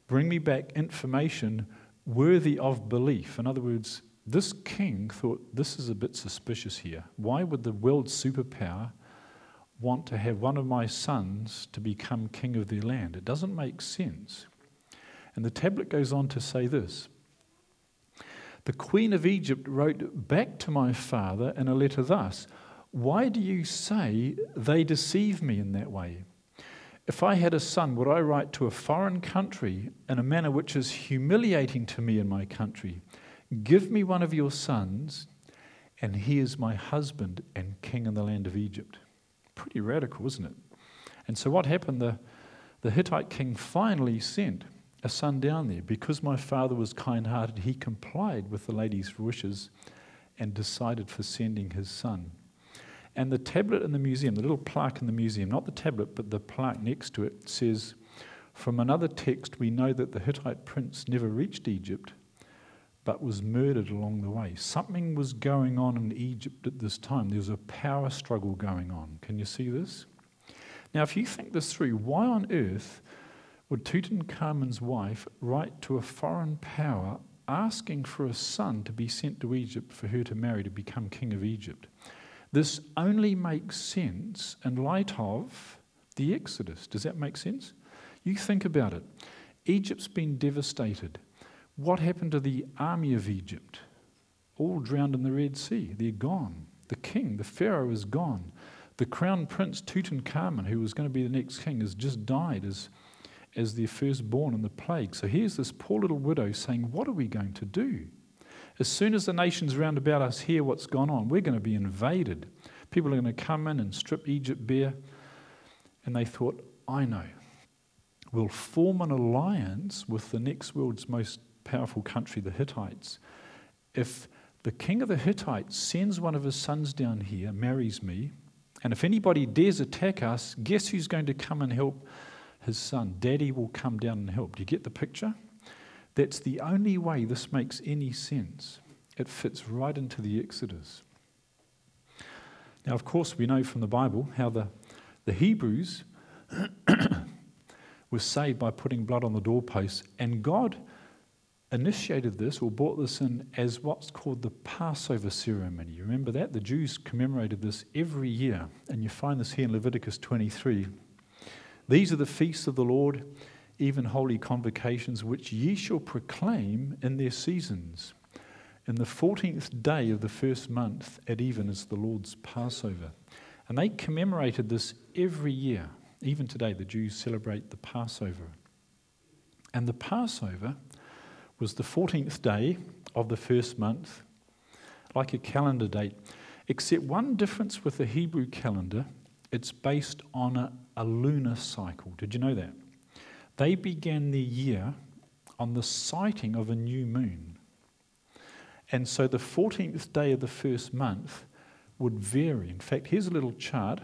A: bring me back information worthy of belief. In other words, this king thought, this is a bit suspicious here. Why would the world superpower want to have one of my sons to become king of their land? It doesn't make sense. And the tablet goes on to say this. The Queen of Egypt wrote back to my father in a letter thus, why do you say they deceive me in that way? If I had a son, would I write to a foreign country in a manner which is humiliating to me in my country? Give me one of your sons, and he is my husband and king in the land of Egypt. Pretty radical, isn't it? And so what happened? The Hittite king finally sent a son down there. Because my father was kind-hearted, he complied with the lady's wishes and decided for sending his son. And the tablet in the museum, the little plaque in the museum, not the tablet, but the plaque next to it, says, from another text, we know that the Hittite prince never reached Egypt, but was murdered along the way. Something was going on in Egypt at this time. There was a power struggle going on. Can you see this? Now, if you think this through, why on earth would Tutankhamun's wife write to a foreign power asking for a son to be sent to Egypt for her to marry to become king of Egypt? This only makes sense in light of the Exodus. Does that make sense? You think about it. Egypt's been devastated. What happened to the army of Egypt? All drowned in the Red Sea. They're gone. The king, the Pharaoh, is gone. The crown prince, Tutankhamun, who was going to be the next king, has just died as their firstborn in the plague. So here's this poor little widow saying, what are we going to do? As soon as the nations round about us hear what's gone on, we're going to be invaded. People are going to come in and strip Egypt bare. And they thought, I know. We'll form an alliance with the next world's most powerful country, the Hittites. If the king of the Hittites sends one of his sons down here, marries me, and if anybody dares attack us, guess who's going to come and help his son? Daddy will come down and help. Do you get the picture? That's the only way this makes any sense. It fits right into the Exodus. Now, of course, we know from the Bible how the Hebrews were saved by putting blood on the doorposts, and God initiated this or brought this in as what's called the Passover Ceremony. You remember that? The Jews commemorated this every year, and you find this here in Leviticus 23. These are the feasts of the Lord, even holy convocations, which ye shall proclaim in their seasons. In the 14th day of the first month at even is the Lord's Passover. And they commemorated this every year. Even today, the Jews celebrate the Passover. And the Passover was the 14th day of the first month, like a calendar date, except one difference with the Hebrew calendar, it's based on a lunar cycle. Did you know that? They began their year on the sighting of a new moon. And so the 14th day of the first month would vary. In fact, here's a little chart.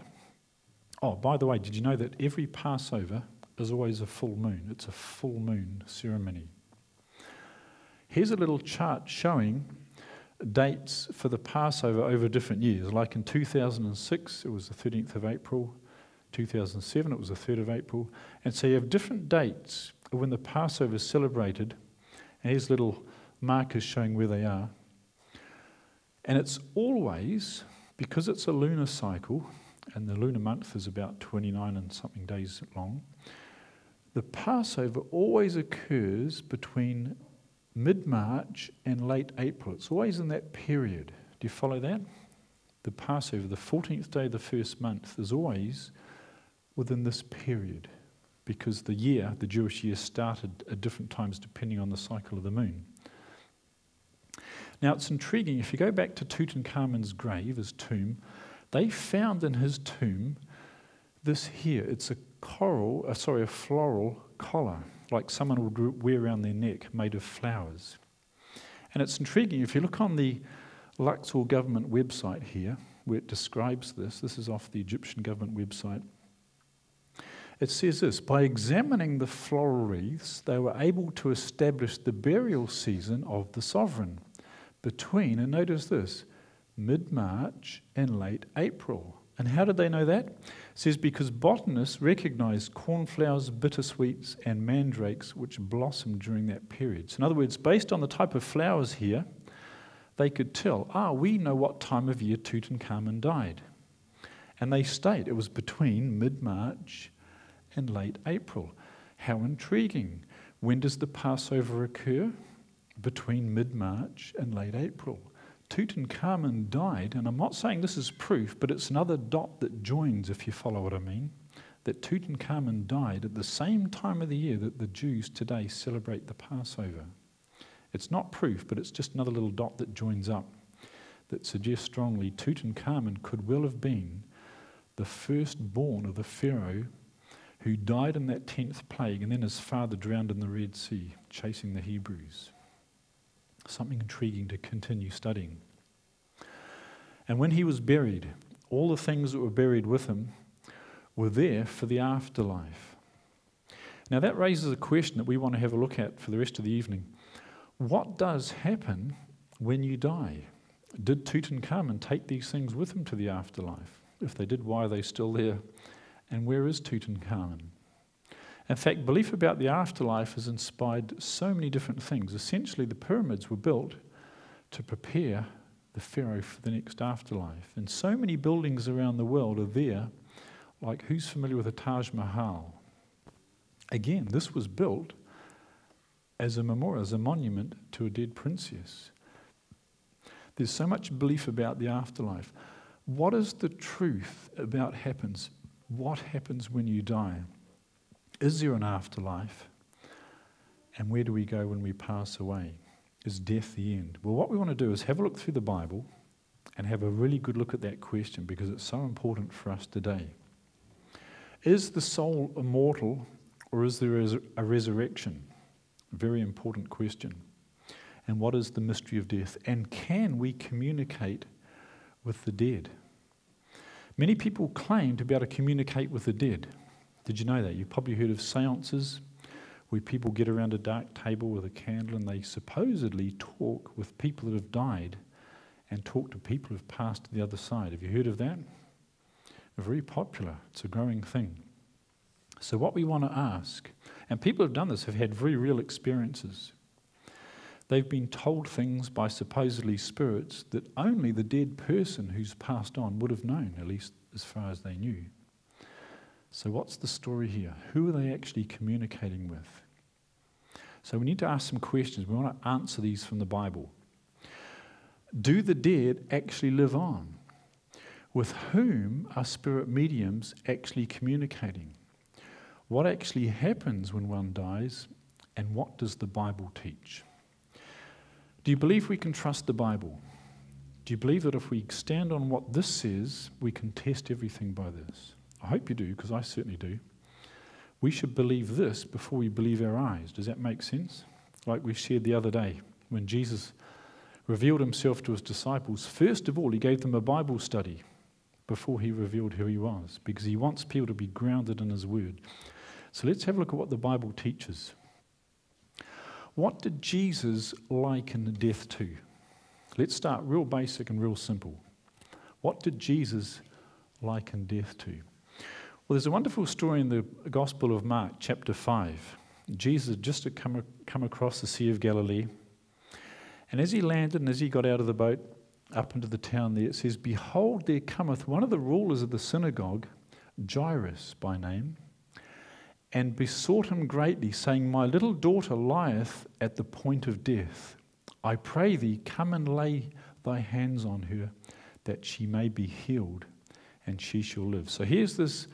A: Oh, by the way, did you know that every Passover is always a full moon? It's a full moon ceremony. Here's a little chart showing dates for the Passover over different years. Like in 2006, it was the 13th of April. 2007, it was the 3rd of April. And so you have different dates of when the Passover is celebrated. And here's little markers showing where they are. And it's always, because it's a lunar cycle, and the lunar month is about 29 and something days long, the Passover always occurs between mid-March and late April. It's always in that period. Do you follow that? The Passover, the 14th day of the first month, is always within this period, because the Jewish year, started at different times depending on the cycle of the moon. Now, it's intriguing. If you go back to Tutankhamun's grave, his tomb, they found in his tomb this here. It's a floral collar, like someone would wear around their neck, made of flowers. And it's intriguing. If you look on the Luxor government website here, where it describes this is off the Egyptian government website, it says this: by examining the floral wreaths, they were able to establish the burial season of the sovereign between, and notice this, mid-March and late April. And how did they know that? It says because botanists recognized cornflowers, bittersweets, and mandrakes which blossomed during that period. So in other words, based on the type of flowers here, they could tell, we know what time of year Tutankhamun died. And they state it was between mid-March and late April. How intriguing. When does the Passover occur? Between mid-March and late April. Tutankhamun died, and I'm not saying this is proof, but it's another dot that joins, if you follow what I mean, that Tutankhamun died at the same time of the year that the Jews today celebrate the Passover. It's not proof, but it's just another little dot that joins up that suggests strongly Tutankhamun could well have been the firstborn of the Pharaoh who died in that 10th plague, and then his father drowned in the Red Sea, chasing the Hebrews. Something intriguing to continue studying. And when he was buried, all the things that were buried with him were there for the afterlife. Now that raises a question that we want to have a look at for the rest of the evening. What does happen when you die? Did Tutankhamun take these things with him to the afterlife? If they did, why are they still there? And where is Tutankhamun? In fact, belief about the afterlife has inspired so many different things. Essentially, the pyramids were built to prepare the Pharaoh for the next afterlife. And so many buildings around the world are there, like who's familiar with the Taj Mahal? Again, this was built as a memorial, as a monument to a dead princess. There's so much belief about the afterlife. What is the truth about what happens when you die? Is there an afterlife? And where do we go when we pass away? Is death the end? Well, what we want to do is have a look through the Bible and have a really good look at that question, because it's so important for us today. Is the soul immortal, or is there a resurrection? Very important question. And what is the mystery of death? And can we communicate with the dead? Many people claim to be able to communicate with the dead. Did you know that? You've probably heard of seances where people get around a dark table with a candle and they supposedly talk with people that have died and talk to people who have passed to the other side. Have you heard of that? Very popular. It's a growing thing. So what we want to ask, and people who have done this have had very real experiences. They've been told things by supposedly spirits that only the dead person who's passed on would have known, at least as far as they knew. So what's the story here? Who are they actually communicating with? So we need to ask some questions. We want to answer these from the Bible. Do the dead actually live on? With whom are spirit mediums actually communicating? What actually happens when one dies, and what does the Bible teach? Do you believe we can trust the Bible? Do you believe that if we stand on what this says, we can test everything by this? I hope you do, because I certainly do. We should believe this before we believe our eyes. Does that make sense? Like we shared the other day, when Jesus revealed himself to his disciples, first of all, he gave them a Bible study before he revealed who he was, because he wants people to be grounded in his word. So let's have a look at what the Bible teaches. What did Jesus liken death to? Let's start real basic and real simple. What did Jesus liken death to? Well, there's a wonderful story in the Gospel of Mark, chapter 5. Jesus had just come across the Sea of Galilee, and as he landed and as he got out of the boat up into the town there, it says, "Behold, there cometh one of the rulers of the synagogue, Jairus by name, and besought him greatly, saying, My little daughter lieth at the point of death. I pray thee, come and lay thy hands on her, that she may be healed, and she shall live." So here's this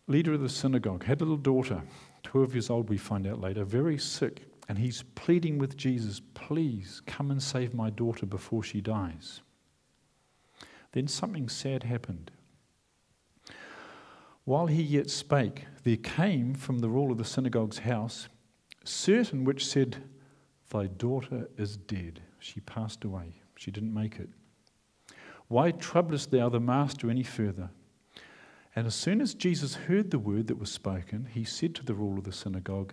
A: leader of the synagogue, had a little daughter, 12 years old we find out later, very sick, and he's pleading with Jesus, "Please come and save my daughter before she dies." Then something sad happened. While he yet spake, there came from the ruler of the synagogue's house certain which said, "Thy daughter is dead. She passed away. She didn't make it. Why troublest thou the master any further?" And as soon as Jesus heard the word that was spoken, he said to the ruler of the synagogue,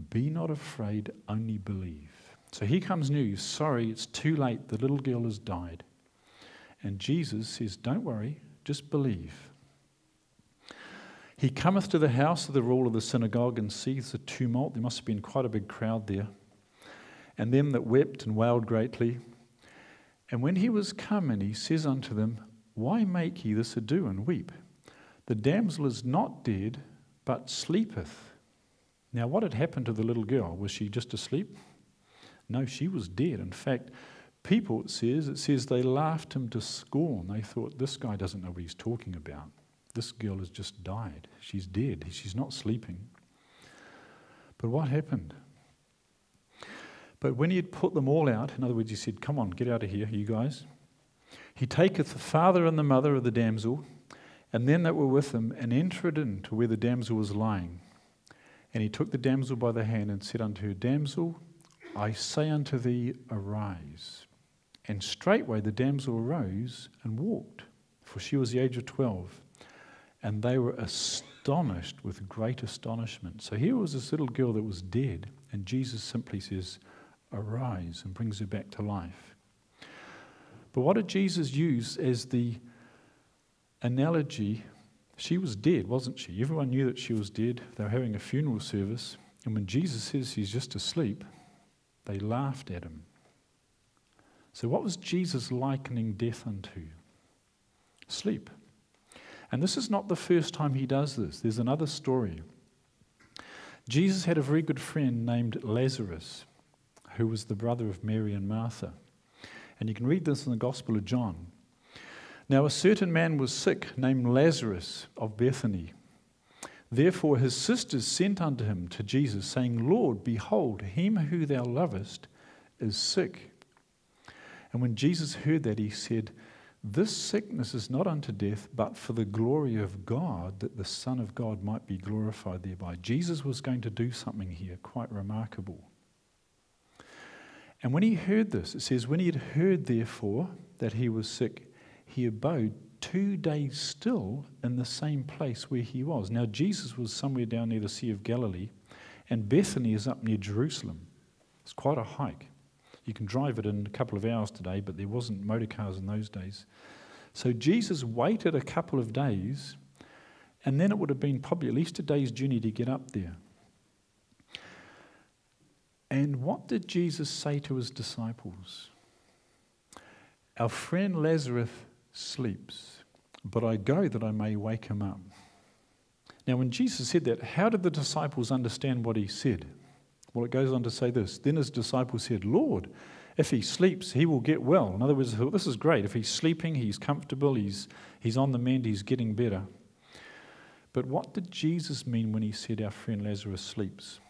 A: "Be not afraid, only believe." So here comes news. Sorry, it's too late. The little girl has died. And Jesus says, "Don't worry, just believe." He cometh to the house of the ruler of the synagogue and sees the tumult. There must have been quite a big crowd there. And them that wept and wailed greatly. And when he was come in, he says unto them, "Why make ye this ado and weep? The damsel is not dead, but sleepeth." Now, what had happened to the little girl? Was she just asleep? No, she was dead. In fact, people, it says they laughed him to scorn. They thought, this guy doesn't know what he's talking about. This girl has just died. She's dead. She's not sleeping. But what happened? But when he had put them all out, in other words, he said, "Come on, get out of here, you guys." He taketh the father and the mother of the damsel, And then that were with him, and entered into where the damsel was lying. And he took the damsel by the hand, and said unto her, Damsel, I say unto thee, arise. And straightway the damsel arose and walked, for she was the age of 12. And they were astonished with great astonishment. So here was this little girl that was dead, and Jesus simply says, arise, and brings her back to life. But what did Jesus use as the analogy? She was dead, wasn't she? Everyone knew that she was dead. They were having a funeral service, and when Jesus says he's just asleep, they laughed at him. So what was Jesus likening death unto? Sleep. And this is not the first time he does this. There's another story. Jesus had a very good friend named Lazarus, who was the brother of Mary and Martha. And you can read this in the Gospel of John. Now a certain man was sick, named Lazarus of Bethany. Therefore his sisters sent unto him to Jesus, saying, Lord, behold, him who thou lovest is sick. And when Jesus heard that, he said, This sickness is not unto death, but for the glory of God, that the Son of God might be glorified thereby. Jesus was going to do something here, quite remarkable. And when he heard this, it says, when he had heard, therefore, that he was sick, he abode 2 days still in the same place where he was. Now, Jesus was somewhere down near the Sea of Galilee, and Bethany is up near Jerusalem. It's quite a hike. You can drive it in a couple of hours today, but there wasn't motor cars in those days. So Jesus waited a couple of days, and then it would have been probably at least a day's journey to get up there. And what did Jesus say to his disciples? Our friend Lazarus sleeps, but I go that I may wake him up. Now, when Jesus said that, how did the disciples understand what he said? Well, it goes on to say this. Then his disciples said, Lord, if he sleeps, he will get well. In other words, this is great. If he's sleeping, he's comfortable, he's on the mend, he's getting better. But what did Jesus mean when he said our friend Lazarus sleeps?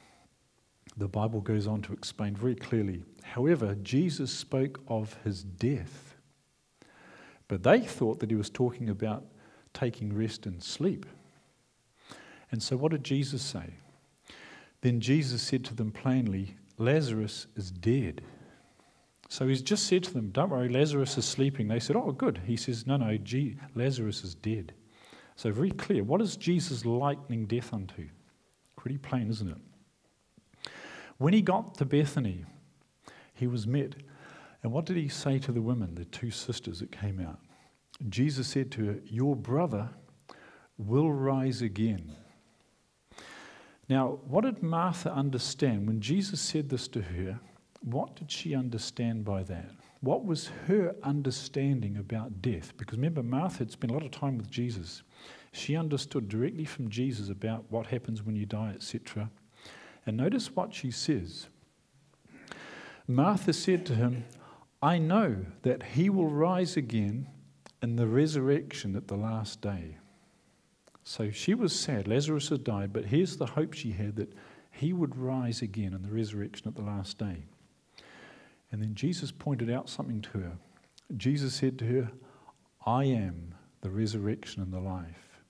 A: The Bible goes on to explain very clearly. However, Jesus spoke of his death. But they thought that he was talking about taking rest and sleep. And so what did Jesus say? Then Jesus said to them plainly, Lazarus is dead. So he's just said to them, don't worry, Lazarus is sleeping. They said, oh, good. He says, no, Lazarus is dead. So very clear. What is Jesus likening death unto? Pretty plain, isn't it? When he got to Bethany, he was met. And what did he say to the women, the 2 sisters that came out? Jesus said to her, your brother will rise again. Now, what did Martha understand? When Jesus said this to her, what did she understand by that? What was her understanding about death? Because remember, Martha had spent a lot of time with Jesus. She understood directly from Jesus about what happens when you die, etc. And notice what she says. Martha said to him, I know that he will rise again in the resurrection at the last day. So she was sad. Lazarus had died, but here's the hope she had, that he would rise again in the resurrection at the last day. And then Jesus pointed out something to her. Jesus said to her, I am the resurrection and the life.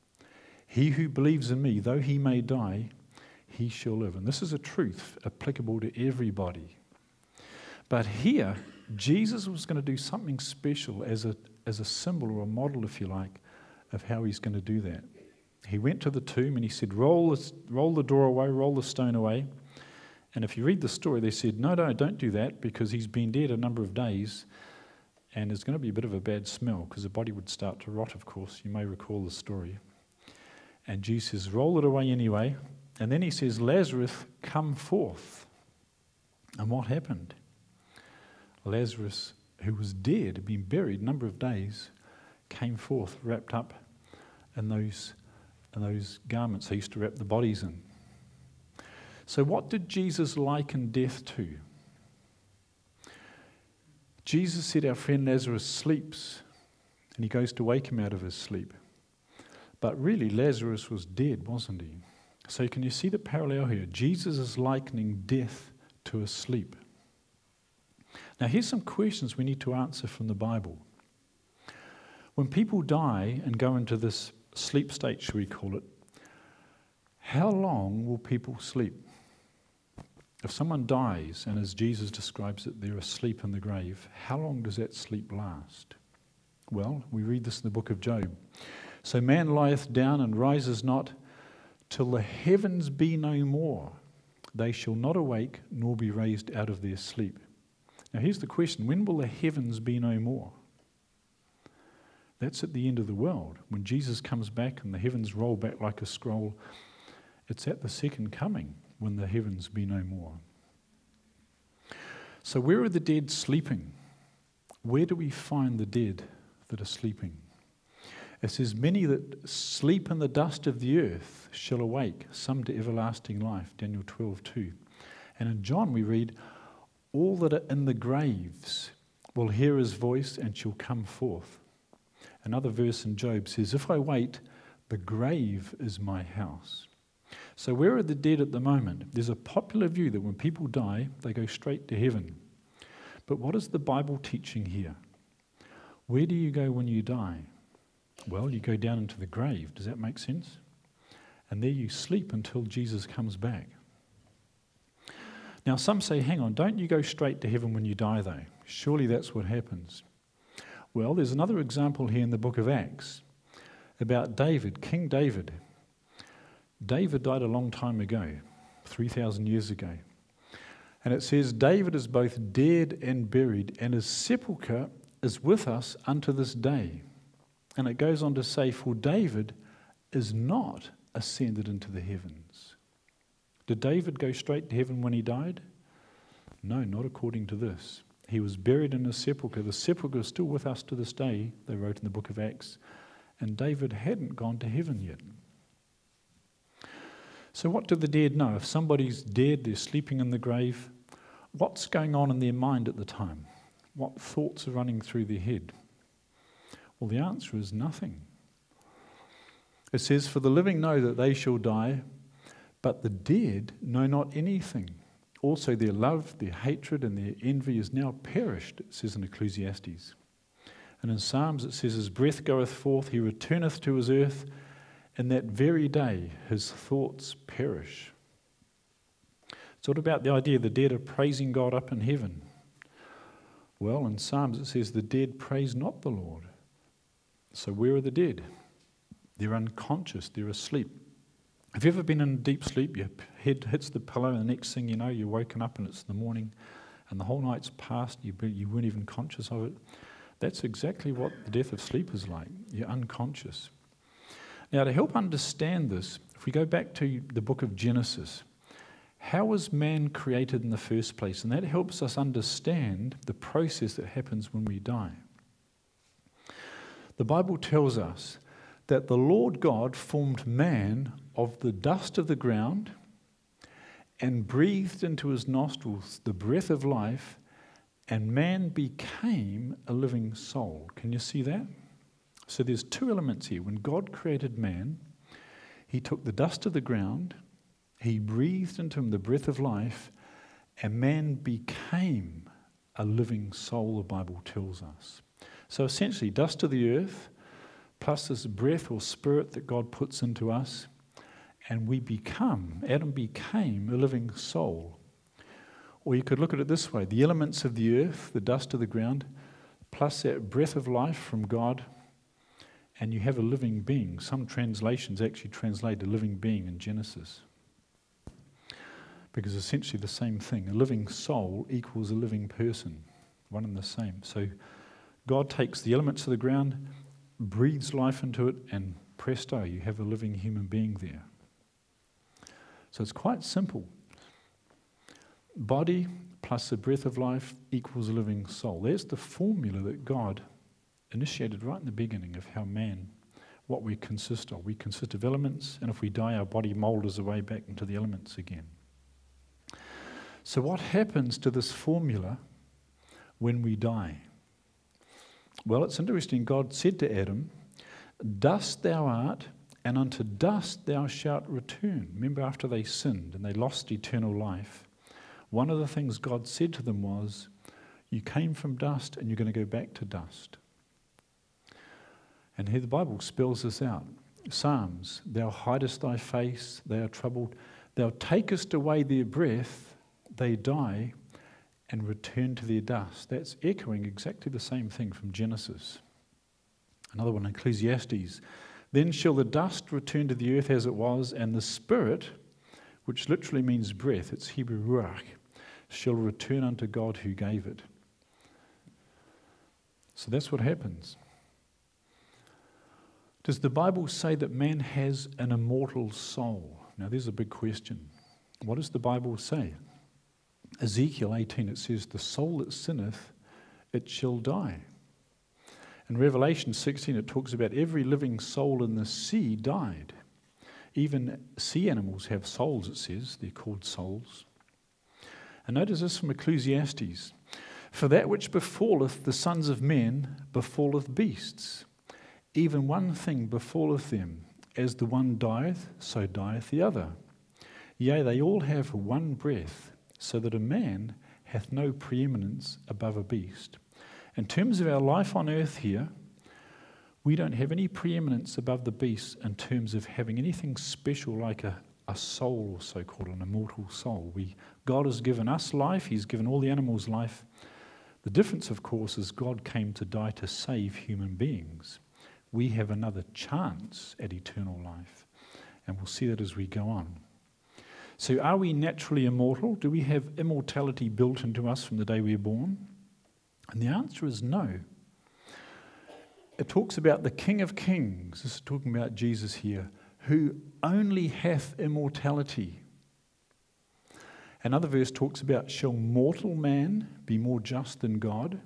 A: He who believes in me, though he may die, he shall live. And this is a truth applicable to everybody. But here, Jesus was going to do something special as a symbol or a model, if you like, of how he's going to do that. He went to the tomb and he said, roll the door away, roll the stone away. And if you read the story, they said, no, don't do that, because he's been dead a number of days and there's going to be a bit of a bad smell because the body would start to rot, of course. You may recall the story. And Jesus says, roll it away anyway. And then he says, Lazarus, come forth. And what happened? Lazarus, who was dead, had been buried a number of days, came forth wrapped up in those garments they used to wrap the bodies in. So what did Jesus liken death to? Jesus said our friend Lazarus sleeps, and he goes to wake him out of his sleep. But really, Lazarus was dead, wasn't he? So can you see the parallel here? Jesus is likening death to a sleep. Now here's some questions we need to answer from the Bible. When people die and go into this sleep state, should we call it, how long will people sleep? If someone dies, and as Jesus describes it, they're asleep in the grave, how long does that sleep last? Well, we read this in the book of Job. So man lieth down and rises not, till the heavens be no more. They shall not awake, nor be raised out of their sleep. Now here's the question, when will the heavens be no more? That's at the end of the world. When Jesus comes back and the heavens roll back like a scroll, it's at the second coming when the heavens be no more. So where are the dead sleeping? Where do we find the dead that are sleeping? It says, many that sleep in the dust of the earth shall awake, some to everlasting life, Daniel 12:2. And in John we read, all that are in the graves will hear his voice and shall come forth. Another verse in Job says, if I wait, the grave is my house. So where are the dead at the moment? There's a popular view that when people die, they go straight to heaven. But what is the Bible teaching here? Where do you go when you die? Well, you go down into the grave. Does that make sense? And there you sleep until Jesus comes back. Now some say, hang on, don't you go straight to heaven when you die though? Surely that's what happens. Well, there's another example here in the book of Acts about David, King David. David died a long time ago, 3,000 years ago. And it says, David is both dead and buried, and his sepulchre is with us unto this day. And it goes on to say, for David is not ascended into the heavens. Did David go straight to heaven when he died? No, not according to this. He was buried in his sepulchre. The sepulchre is still with us to this day, they wrote in the book of Acts. And David hadn't gone to heaven yet. So what do the dead know? If somebody's dead, they're sleeping in the grave, what's going on in their mind at the time? What thoughts are running through their head? Well, the answer is nothing. It says, for the living know that they shall die, but the dead know not anything. Also their love, their hatred, and their envy is now perished, it says in Ecclesiastes. And in Psalms it says, his breath goeth forth, he returneth to his earth, and that very day his thoughts perish. So what about the idea the dead are praising God up in heaven? Well, in Psalms it says, the dead praise not the Lord. So where are the dead? They're unconscious, they're asleep. Have you ever been in deep sleep? Your head hits the pillow and the next thing you know, you're woken up and it's the morning and the whole night's passed, you weren't even conscious of it. That's exactly what the death of sleep is like. You're unconscious. Now, to help understand this, if we go back to the book of Genesis, how was man created in the first place? And that helps us understand the process that happens when we die. The Bible tells us that the Lord God formed man of the dust of the ground and breathed into his nostrils the breath of life, and man became a living soul. Can you see that? So there's two elements here. When God created man, he took the dust of the ground, he breathed into him the breath of life, and man became a living soul, the Bible tells us. So essentially, dust of the earth, plus this breath or spirit that God puts into us, and Adam became a living soul. Or you could look at it this way, the elements of the earth, the dust of the ground, plus that breath of life from God, and you have a living being. Some translations actually translate a living being in Genesis. Because essentially the same thing, a living soul equals a living person, one and the same. So God takes the elements of the ground, breathes life into it, and presto, you have a living human being there. So it's quite simple. Body plus the breath of life equals a living soul. There's the formula that God initiated right in the beginning of how man, what we consist of. We consist of elements, and if we die, our body moulders away back into the elements again. So what happens to this formula when we die? Well, it's interesting. God said to Adam, dust thou art, and unto dust thou shalt return. Remember, after they sinned and they lost eternal life, one of the things God said to them was, you came from dust and you're going to go back to dust. And here the Bible spells this out. Psalms, thou hidest thy face, they are troubled. Thou takest away their breath, they die and return to their dust. That's echoing exactly the same thing from Genesis. Another one, Ecclesiastes. Then shall the dust return to the earth as it was, and the spirit, which literally means breath, it's Hebrew ruach, shall return unto God who gave it. So that's what happens. Does the Bible say that man has an immortal soul? Now there's a big question. What does the Bible say? Ezekiel 18, it says, the soul that sinneth, it shall die. In Revelation 16, it talks about every living soul in the sea died. Even sea animals have souls, it says. They're called souls. And notice this from Ecclesiastes. For that which befalleth the sons of men befalleth beasts. Even one thing befalleth them. As the one dieth, so dieth the other. Yea, they all have one breath, so that a man hath no preeminence above a beast. In terms of our life on earth here, we don't have any preeminence above the beasts in terms of having anything special like a soul, so-called, an immortal soul. God has given us life, He's given all the animals life. The difference, of course, is God came to die to save human beings. We have another chance at eternal life, and we'll see that as we go on. So are we naturally immortal? Do we have immortality built into us from the day we are born? And the answer is no. It talks about the King of Kings, this is talking about Jesus here, who only hath immortality. Another verse talks about, shall mortal man be more just than God?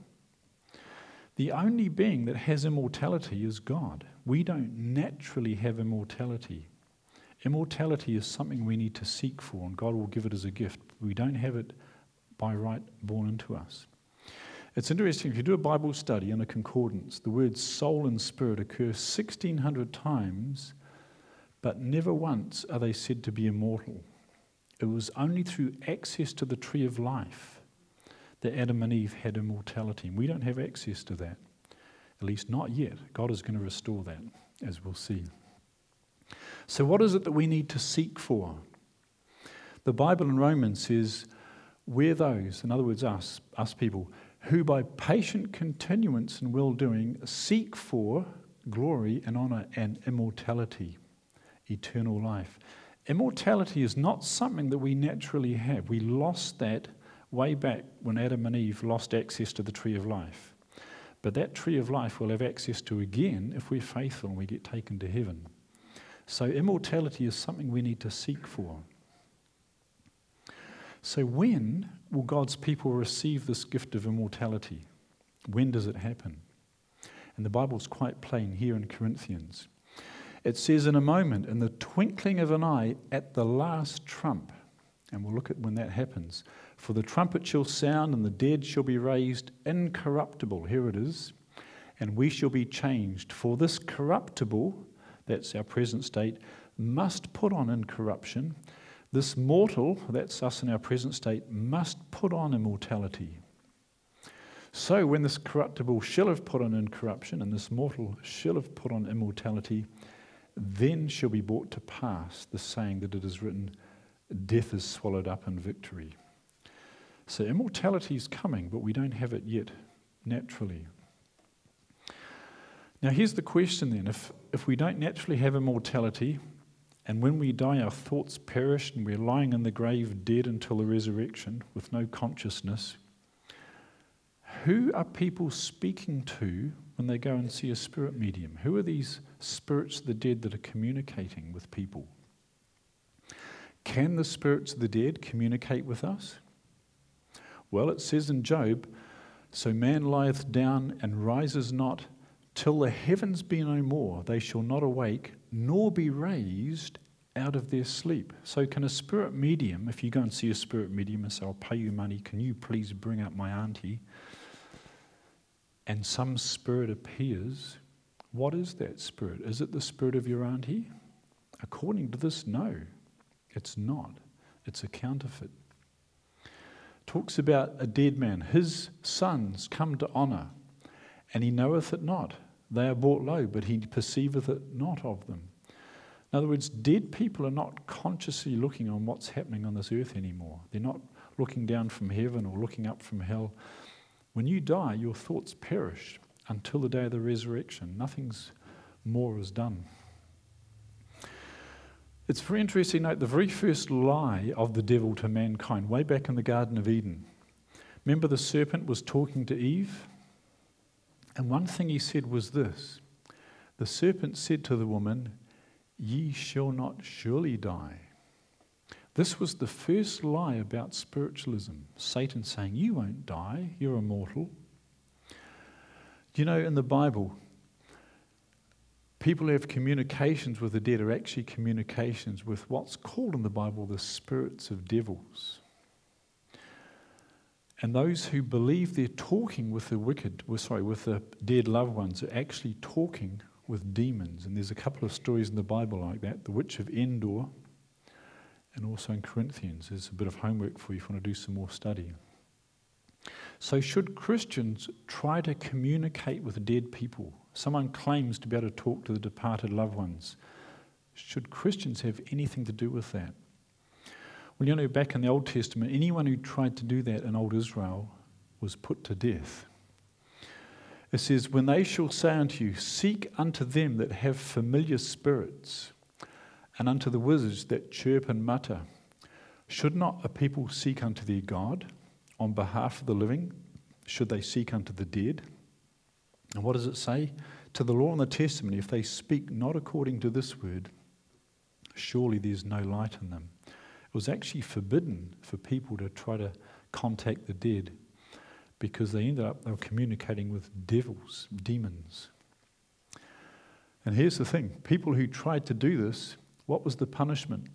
A: The only being that has immortality is God. We don't naturally have immortality. Immortality is something we need to seek for, and God will give it as a gift. We don't have it by right born into us. It's interesting, if you do a Bible study in a concordance, the words soul and spirit occur 1,600 times, but never once are they said to be immortal. It was only through access to the tree of life that Adam and Eve had immortality. And we don't have access to that, at least not yet. God is going to restore that, as we'll see. So what is it that we need to seek for? The Bible in Romans says, we're those, in other words us people, who by patient continuance in well-doing seek for glory and honour and immortality, eternal life. Immortality is not something that we naturally have. We lost that way back when Adam and Eve lost access to the tree of life. But that tree of life we'll have access to again if we're faithful and we get taken to heaven. So immortality is something we need to seek for. So when will God's people receive this gift of immortality? When does it happen? And the Bible's quite plain here in Corinthians. It says, in a moment, in the twinkling of an eye, at the last trump. And we'll look at when that happens. For the trumpet shall sound, and the dead shall be raised incorruptible. Here it is. And we shall be changed. For this corruptible, that's our present state, must put on incorruption. This mortal, that's us in our present state, must put on immortality. So when this corruptible shall have put on incorruption, and this mortal shall have put on immortality, then shall be brought to pass the saying that it is written, death is swallowed up in victory. So immortality is coming, but we don't have it yet naturally. Now here's the question then. If we don't naturally have immortality, and when we die our thoughts perish and we're lying in the grave dead until the resurrection with no consciousness, who are people speaking to when they go and see a spirit medium? Who are these spirits of the dead that are communicating with people? Can the spirits of the dead communicate with us? Well, it says in Job, so man lieth down and rises not, till the heavens be no more, they shall not awake, nor be raised out of their sleep. So can a spirit medium, if you go and see a spirit medium and say, I'll pay you money, can you please bring up my auntie? And some spirit appears, what is that spirit? Is it the spirit of your auntie? According to this, no, it's not. It's a counterfeit. Talks about a dead man. His sons come to honour, and he knoweth it not. They are brought low, but he perceiveth it not of them. In other words, dead people are not consciously looking on what's happening on this earth anymore. They're not looking down from heaven or looking up from hell. When you die, your thoughts perish until the day of the resurrection. Nothing's more is done. It's very interesting to note the very first lie of the devil to mankind, way back in the Garden of Eden. Remember the serpent was talking to Eve? And one thing he said was this. The serpent said to the woman, "Ye shall not surely die." This was the first lie about spiritualism. Satan saying, you won't die, you're immortal. You know, in the Bible, people who have communications with the dead are actually communications with what's called in the Bible the spirits of devils. And those who believe they're talking with the with the dead loved ones are actually talking with demons. And there's a couple of stories in the Bible like that. The Witch of Endor, and also in Corinthians. There's a bit of homework for you if you want to do some more study. So should Christians try to communicate with dead people? Someone claims to be able to talk to the departed loved ones. Should Christians have anything to do with that? Well, you know, back in the Old Testament, anyone who tried to do that in old Israel was put to death. It says, when they shall say unto you, seek unto them that have familiar spirits, and unto the wizards that chirp and mutter, should not a people seek unto their God on behalf of the living? Should they seek unto the dead? And what does it say? To the law and the testimony, if they speak not according to this word, surely there's no light in them. It was actually forbidden for people to try to contact the dead because they were communicating with devils, demons. And here's the thing, people who tried to do this, what was the punishment?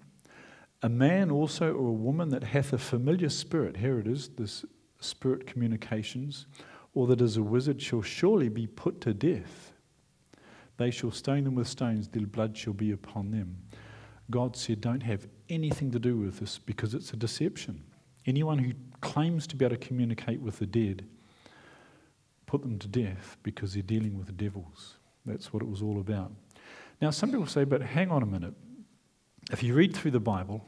A: A man also or a woman that hath a familiar spirit, here it is, this spirit communications, or that is a wizard shall surely be put to death. They shall stone them with stones, their blood shall be upon them. God said, don't have anything to do with this because it's a deception. Anyone who claims to be able to communicate with the dead, put them to death because they're dealing with the devils. That's what it was all about. Now, some people say, but hang on a minute. If you read through the Bible,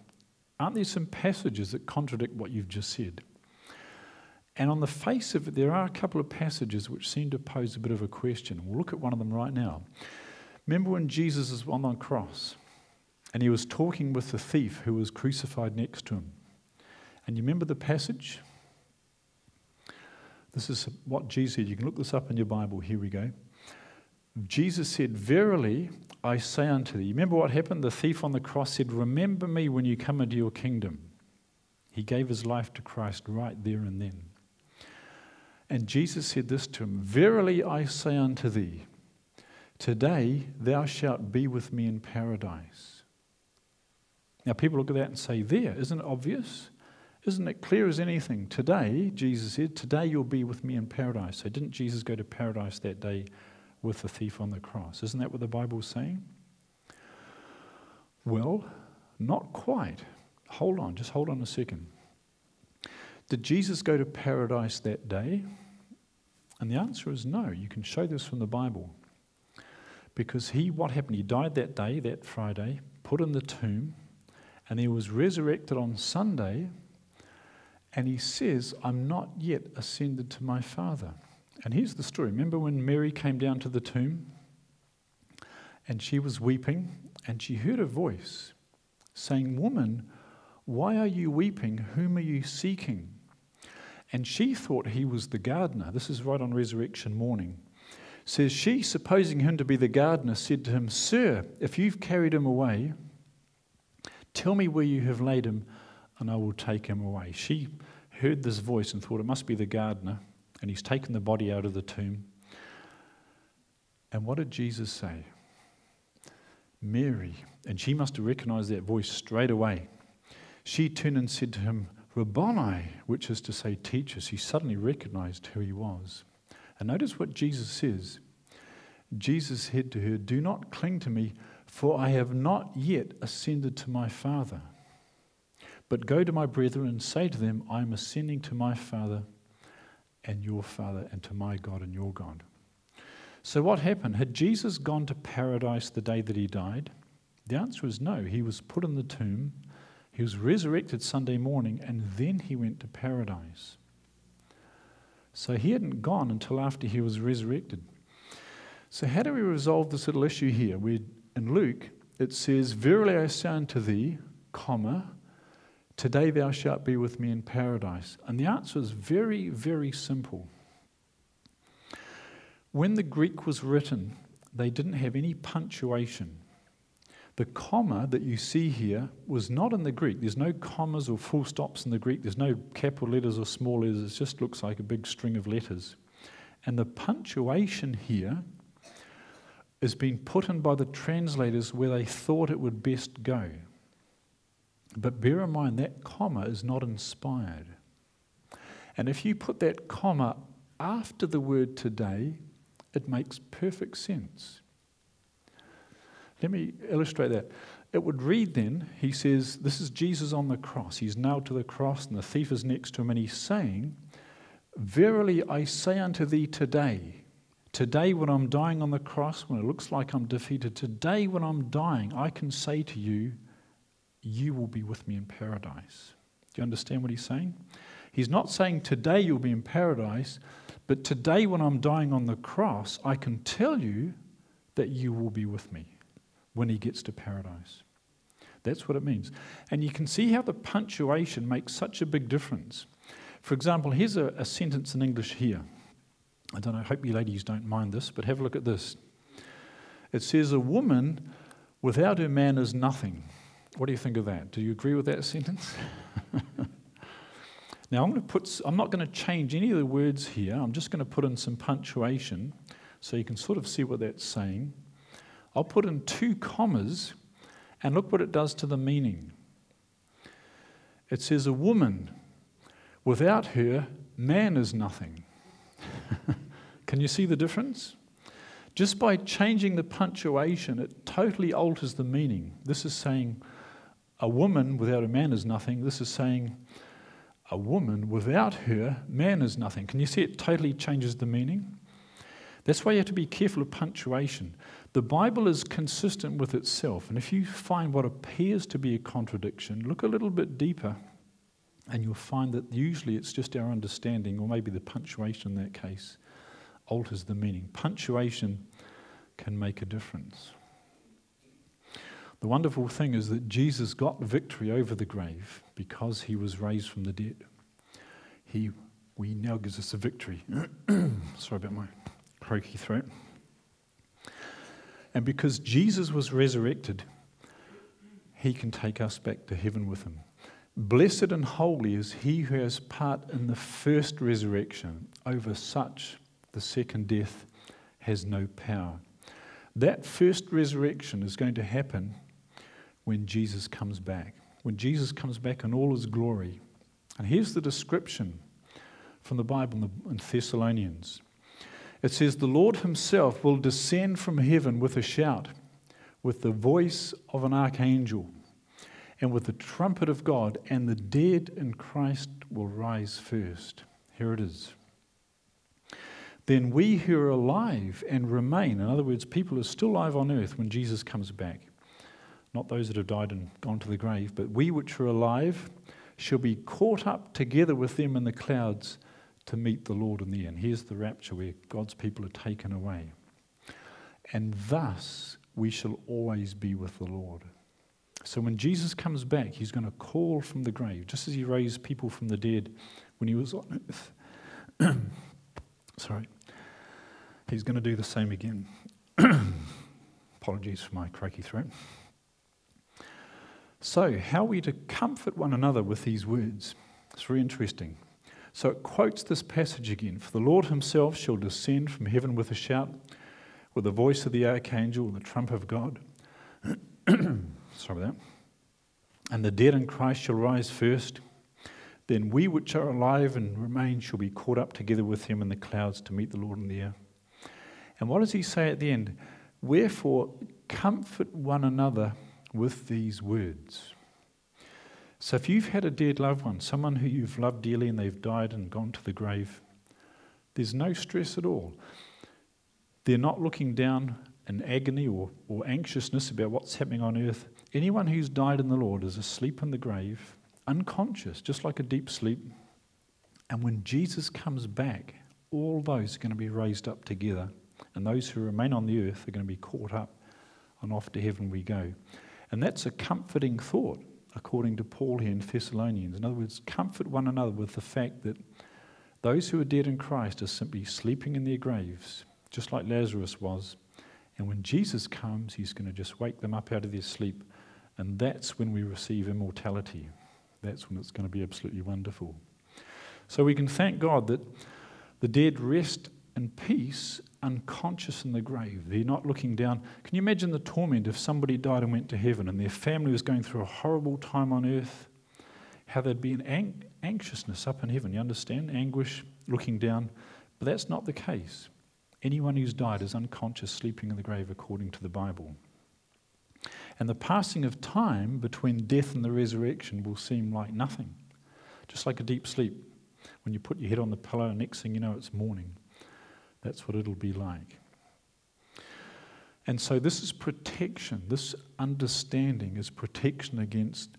A: aren't there some passages that contradict what you've just said? And on the face of it, there are a couple of passages which seem to pose a bit of a question. We'll look at one of them right now. Remember when Jesus was on the cross and he was talking with the thief who was crucified next to him? And you remember the passage? This is what Jesus said. You can look this up in your Bible. Here we go. Jesus said, verily I say unto thee. Remember what happened? The thief on the cross said, remember me when you come into your kingdom. He gave his life to Christ right there and then. And Jesus said this to him, verily I say unto thee, today thou shalt be with me in paradise. Now people look at that and say, there, isn't it obvious? Isn't it clear as anything? Today, Jesus said, today you'll be with me in paradise. So didn't Jesus go to paradise that day with the thief on the cross? Isn't that what the Bible's saying? Well, not quite. Just hold on a second. Did Jesus go to paradise that day? And the answer is no. You can show this from the Bible. Because what happened? He died that day, that Friday, put in the tomb, and he was resurrected on Sunday, and he says, I'm not yet ascended to my Father. And here's the story. Remember when Mary came down to the tomb and she was weeping and she heard a voice saying, woman, why are you weeping? Whom are you seeking? And she thought he was the gardener. This is right on resurrection morning. Says she, supposing him to be the gardener, said to him, sir, if you've carried him away, tell me where you have laid him and I will take him away. She heard this voice and thought it must be the gardener. And he's taken the body out of the tomb. And what did Jesus say? Mary. And she must have recognized that voice straight away. She turned and said to him, Rabboni, which is to say teacher. She suddenly recognized who he was. And notice what Jesus says. Jesus said to her, do not cling to me, for I have not yet ascended to my Father. But go to my brethren and say to them, I am ascending to my Father and your Father, and to my God and your God. So what happened? Had Jesus gone to paradise the day that he died? The answer is no. He was put in the tomb, he was resurrected Sunday morning, and then he went to paradise. So he hadn't gone until after he was resurrected. So how do we resolve this little issue here? In Luke, it says, "Verily I say unto thee, today thou shalt be with me in paradise." And the answer is very, very simple. When the Greek was written, they didn't have any punctuation. The comma that you see here was not in the Greek. There's no commas or full stops in the Greek. There's no capital letters or small letters. It just looks like a big string of letters. And the punctuation here is being put in by the translators where they thought it would best go. But bear in mind that comma is not inspired. And if you put that comma after the word today, it makes perfect sense. Let me illustrate that. It would read then, he says, this is Jesus on the cross. He's nailed to the cross and the thief is next to him, and he's saying, "Verily I say unto thee today when I'm dying on the cross, when it looks like I'm defeated, today when I'm dying, I can say to you, you will be with me in paradise." Do you understand what he's saying? He's not saying today you'll be in paradise, but today when I'm dying on the cross, I can tell you that you will be with me when he gets to paradise. That's what it means. And you can see how the punctuation makes such a big difference. For example, here's a sentence in English here. I don't know, I hope you ladies don't mind this, but have a look at this. It says, "A woman without her man is nothing." What do you think of that? Do you agree with that sentence? Now, I'm not going to change any of the words here. I'm just going to put in some punctuation so you can sort of see what that's saying. I'll put in 2 commas, and look what it does to the meaning. It says, "A woman, without her, man is nothing." Can you see the difference? Just by changing the punctuation, it totally alters the meaning. This is saying, a woman without a man is nothing. This is saying, a woman without her, man is nothing. Can you see it totally changes the meaning? That's why you have to be careful of punctuation. The Bible is consistent with itself, and if you find what appears to be a contradiction, look a little bit deeper, and you'll find that usually it's just our understanding, or maybe the punctuation in that case, alters the meaning. Punctuation can make a difference. The wonderful thing is that Jesus got victory over the grave because he was raised from the dead. He now gives us a victory. Sorry about my croaky throat. And because Jesus was resurrected, he can take us back to heaven with him. Blessed and holy is he who has part in the first resurrection. Over such, the second death has no power. That first resurrection is going to happen when Jesus comes back. When Jesus comes back in all his glory. And here's the description from the Bible in Thessalonians. It says, "The Lord himself will descend from heaven with a shout, with the voice of an archangel, and with the trumpet of God, and the dead in Christ will rise first." Here it is. "Then we who are alive and remain," in other words, people are still alive on earth when Jesus comes back. Not those that have died and gone to the grave, but we which are alive shall be caught up together with them in the clouds to meet the Lord in the air. And here's the rapture where God's people are taken away. "And thus we shall always be with the Lord." So when Jesus comes back, he's going to call from the grave, just as he raised people from the dead when he was on earth. Sorry. He's going to do the same again. Apologies for my croaky throat. So, how are we to comfort one another with these words? It's very interesting. So it quotes this passage again. "For the Lord himself shall descend from heaven with a shout, with the voice of the archangel, and the trumpet of God." Sorry about that. "And the dead in Christ shall rise first. Then we which are alive and remain shall be caught up together with him in the clouds to meet the Lord in the air." And what does he say at the end? "Wherefore, comfort one another with these words." So if you've had a dead loved one, someone who you've loved dearly and they've died and gone to the grave, there's no stress at all. They're not looking down in agony or anxiousness about what's happening on earth, anyone who's died in the Lord is asleep in the grave, unconscious, just like a deep sleep. And when Jesus comes back, all those are going to be raised up together, and those who remain on the earth are going to be caught up, and off to heaven we go. And that's a comforting thought, according to Paul here in Thessalonians. In other words, comfort one another with the fact that those who are dead in Christ are simply sleeping in their graves, just like Lazarus was. And when Jesus comes, he's going to just wake them up out of their sleep. And that's when we receive immortality. That's when it's going to be absolutely wonderful. So we can thank God that the dead rest in peace, unconscious in the grave. They're not looking down. Can you imagine the torment if somebody died and went to heaven and their family was going through a horrible time on earth? How there'd be an anxiousness up in heaven, you understand? Anguish, looking down. But that's not the case. Anyone who's died is unconscious, sleeping in the grave according to the Bible. And the passing of time between death and the resurrection will seem like nothing. Just like a deep sleep. When you put your head on the pillow, next thing you know, it's morning. That's what it'll be like. And so this is protection. This understanding is protection against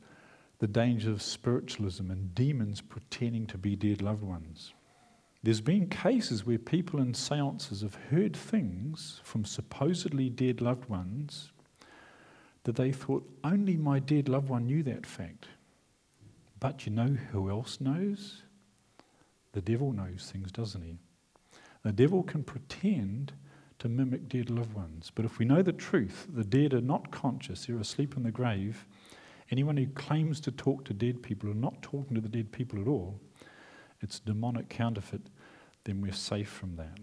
A: the danger of spiritualism and demons pretending to be dead loved ones. There's been cases where people in seances have heard things from supposedly dead loved ones that they thought only my dead loved one knew that fact. But you know who else knows? The devil knows things, doesn't he? The devil can pretend to mimic dead loved ones. But if we know the truth, the dead are not conscious, they're asleep in the grave. Anyone who claims to talk to dead people are not talking to the dead people at all. It's demonic counterfeit, then we're safe from that.